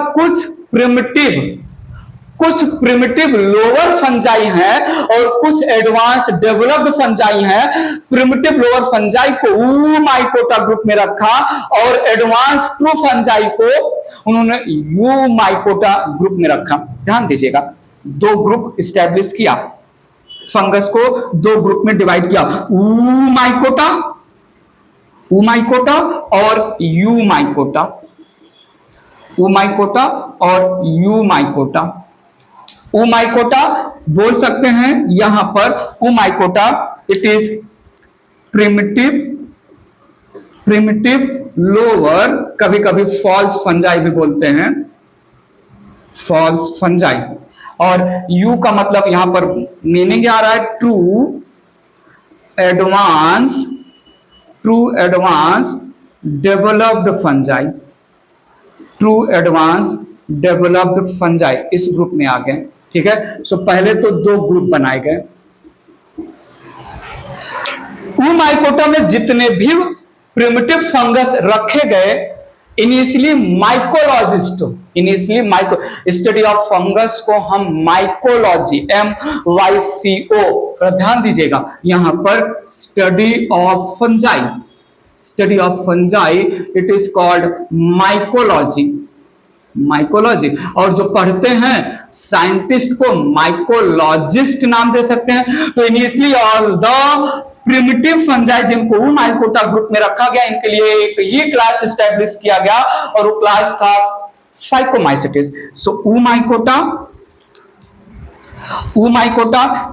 कुछ प्रिमिटिव लोअर फंजाई हैं और कुछ एडवांस डेवलप्ड फंजाई हैं। प्रिमिटिव लोअर फंजाई को यूमाइकोटा ग्रुप में रखा और एडवांस ट्रू फंजाई को उन्होंने यूमाइकोटा ग्रुप में रखा। ध्यान दीजिएगा, दो ग्रुप स्टैब्लिश किया, फंगस को दो ग्रुप में डिवाइड किया, ऊमाइकोटा और यूमाइकोटा, ऊमाइकोटा और यूमाइकोटा। ऊमाइकोटा बोल सकते हैं यहां पर, ऊमाइकोटा इट इज प्रिमिटिव लोअर, कभी कभी फॉल्स फंजाई भी बोलते हैं, फॉल्स फंजाई। और यू का मतलब यहां पर मीनिंग आ रहा है true advance developed fungi, true advance developed fungi इस ग्रुप में आ गए। ठीक है, सो पहले तो दो ग्रुप बनाए गए। ऊमाइकोटा में जितने भी प्रिमिटिव फंगस रखे गए, initially initially micro study of fungus को हम माइकोलॉजी MYCO, ध्यान दीजिएगा यहां पर study of fungi, study of fungi it is called mycology, mycology. और जो पढ़ते हैं साइंटिस्ट को माइकोलॉजिस्ट नाम दे सकते हैं। तो initially all the primitive fungi जिनको माइकोटा ग्रुप में रखा गया, इनके लिए एक ही क्लास एस्टेब्लिश किया गया और वो क्लास था phycomycetes. So mycota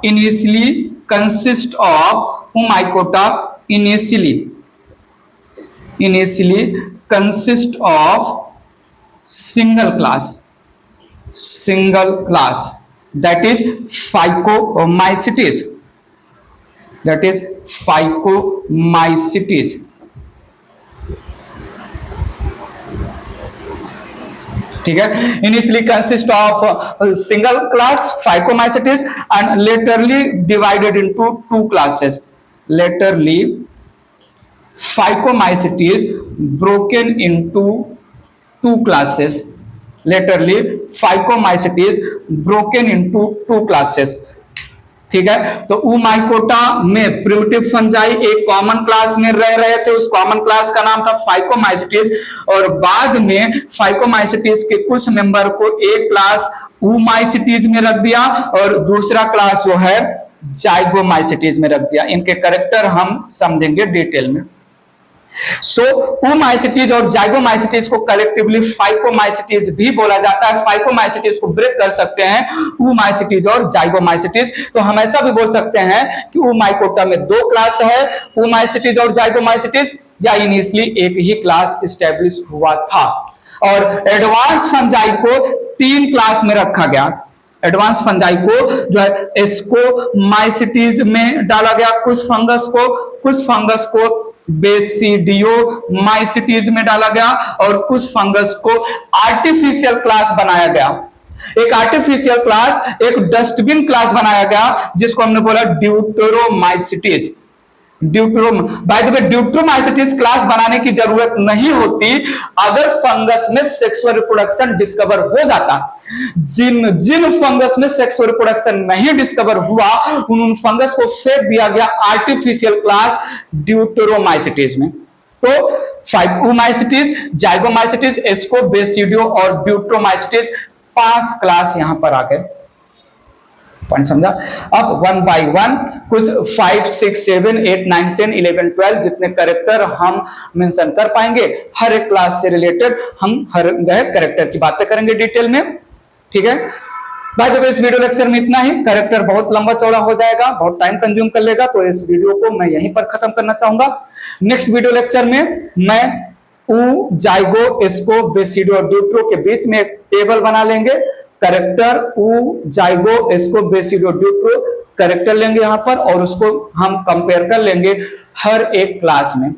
initially consist of initially consist of single class that is Phycomycetes, ठीक है। Initially consist of single class Phycomycetes and laterly divided into two classes, Phycomycetes broken into two classes, ठीक है। तो mycota में primitive fungi एक common class में रह रहे थे, उस कॉमन क्लास का नाम था Phycomycetes, और बाद में Phycomycetes के कुछ मेंबर को एक क्लास Oomycetes में रख दिया और दूसरा क्लास जो है Zygomycetes में रख दिया। इनके कैरेक्टर हम समझेंगे डिटेल में। सो Oomycetes और Zygomycetes को कलेक्टिवली Phycomycetes भी बोला जाता है। Phycomycetes को ब्रेक कर सकते हैं Oomycetes और Zygomycetes। तो हम ऐसा भी बोल सकते हैं कि माइकोटा में दो क्लास है, Oomycetes और Zygomycetes, या इनिशियली एक ही क्लास स्टैब्लिश हुआ था। और एडवांस फंजाई को तीन क्लास में रखा गया। एडवांस फंजाई को जो है एस्कोमाइसिटीज में डाला गया, कुछ फंगस को बेसिडियोमाइसिटीज में डाला गया और कुछ फंगस को आर्टिफिशियल क्लास बनाया गया। एक आर्टिफिशियल क्लास, एक डस्टबिन क्लास बनाया गया जिसको हमने बोला deuteromycetes. By the way deuteromycetes class बनाने की जरूरत नहीं होती अगर फंगस में सेक्सुअल रिप्रोडक्शन डिस्कवर हो जाता। जिन फंगस में सेक्सुअल रिप्रोडक्शन नहीं डिस्कवर हुआ उन फंगस को फेंक दिया गया आर्टिफिशियल क्लास ड्यूटेरोमाइसिटीज में। तो Phycomycetes, Zygomycetes, एस्को, बेसिडियो और ड्यूटेरोमाइसिटीज 5 क्लास यहां पर आ गए। पॉइंट समझा? अब 1 by 1 कुछ 5, 6, 7, 8, 9, 10, 11, 12 जितने कैरेक्टर हम मेंशन कर पाएंगे, हर एक क्लास से रिलेटेड हम हर कैरेक्टर की बातें करेंगे डिटेल में, ठीक है। बाय द वे इस वीडियो लेक्चर में इतना ही। कैरेक्टर बहुत लंबा चौड़ा हो जाएगा, बहुत टाइम कंज्यूम कर लेगा, तो इस वीडियो को मैं यहीं पर खत्म करना चाहूंगा। नेक्स्ट वीडियो लेक्चर में मैं जाइगो, एस्को, बेसिडियो और ड्यूटेरो के बीच में एक टेबल बना लेंगे। Character zygo, asco, basidio, deutero character लेंगे यहां पर और उसको हम कंपेयर कर लेंगे हर एक क्लास में।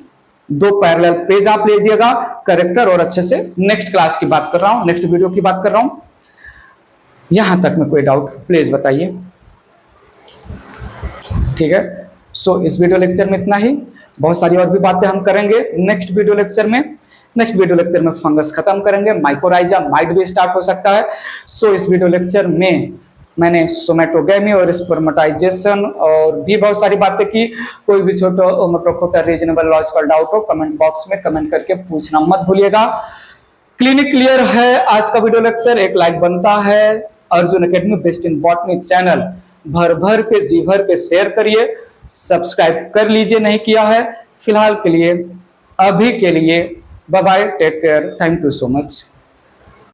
2 पैरेलल पेज आप लीजिएगा कैरेक्टर और अच्छे से। नेक्स्ट क्लास की बात कर रहा हूं, नेक्स्ट वीडियो की बात कर रहा हूं। यहां तक में कोई डाउट प्लीज बताइए, ठीक है। सो इस वीडियो लेक्चर में इतना ही। बहुत सारी और भी बातें हम करेंगे नेक्स्ट वीडियो लेक्चर में। नेक्स्ट वीडियो लेक्चर में फंगस खत्म करेंगे, माइकोराइजा माइट भी स्टार्ट हो सकता है। सो इस वीडियो लेक्चर में मैंने सोमेटोगेमी और स्पर्मेटाइजेशन और भी बहुत सारी बातें की। कोई भी छोटा रीजनेबल लॉजिकल डाउट हो कमेंट बॉक्स में कमेंट करके पूछना मत भूलिएगा। क्लिनिक क्लियर है आज का वीडियो लेक्चर, एक लाइक बनता है। Arjun academy best in botany channel भर भर के जी भर के शेयर करिए, सब्सक्राइब कर लीजिए नहीं किया है। फिलहाल के लिए, अभी के लिए bye bye, take care, thank you so much.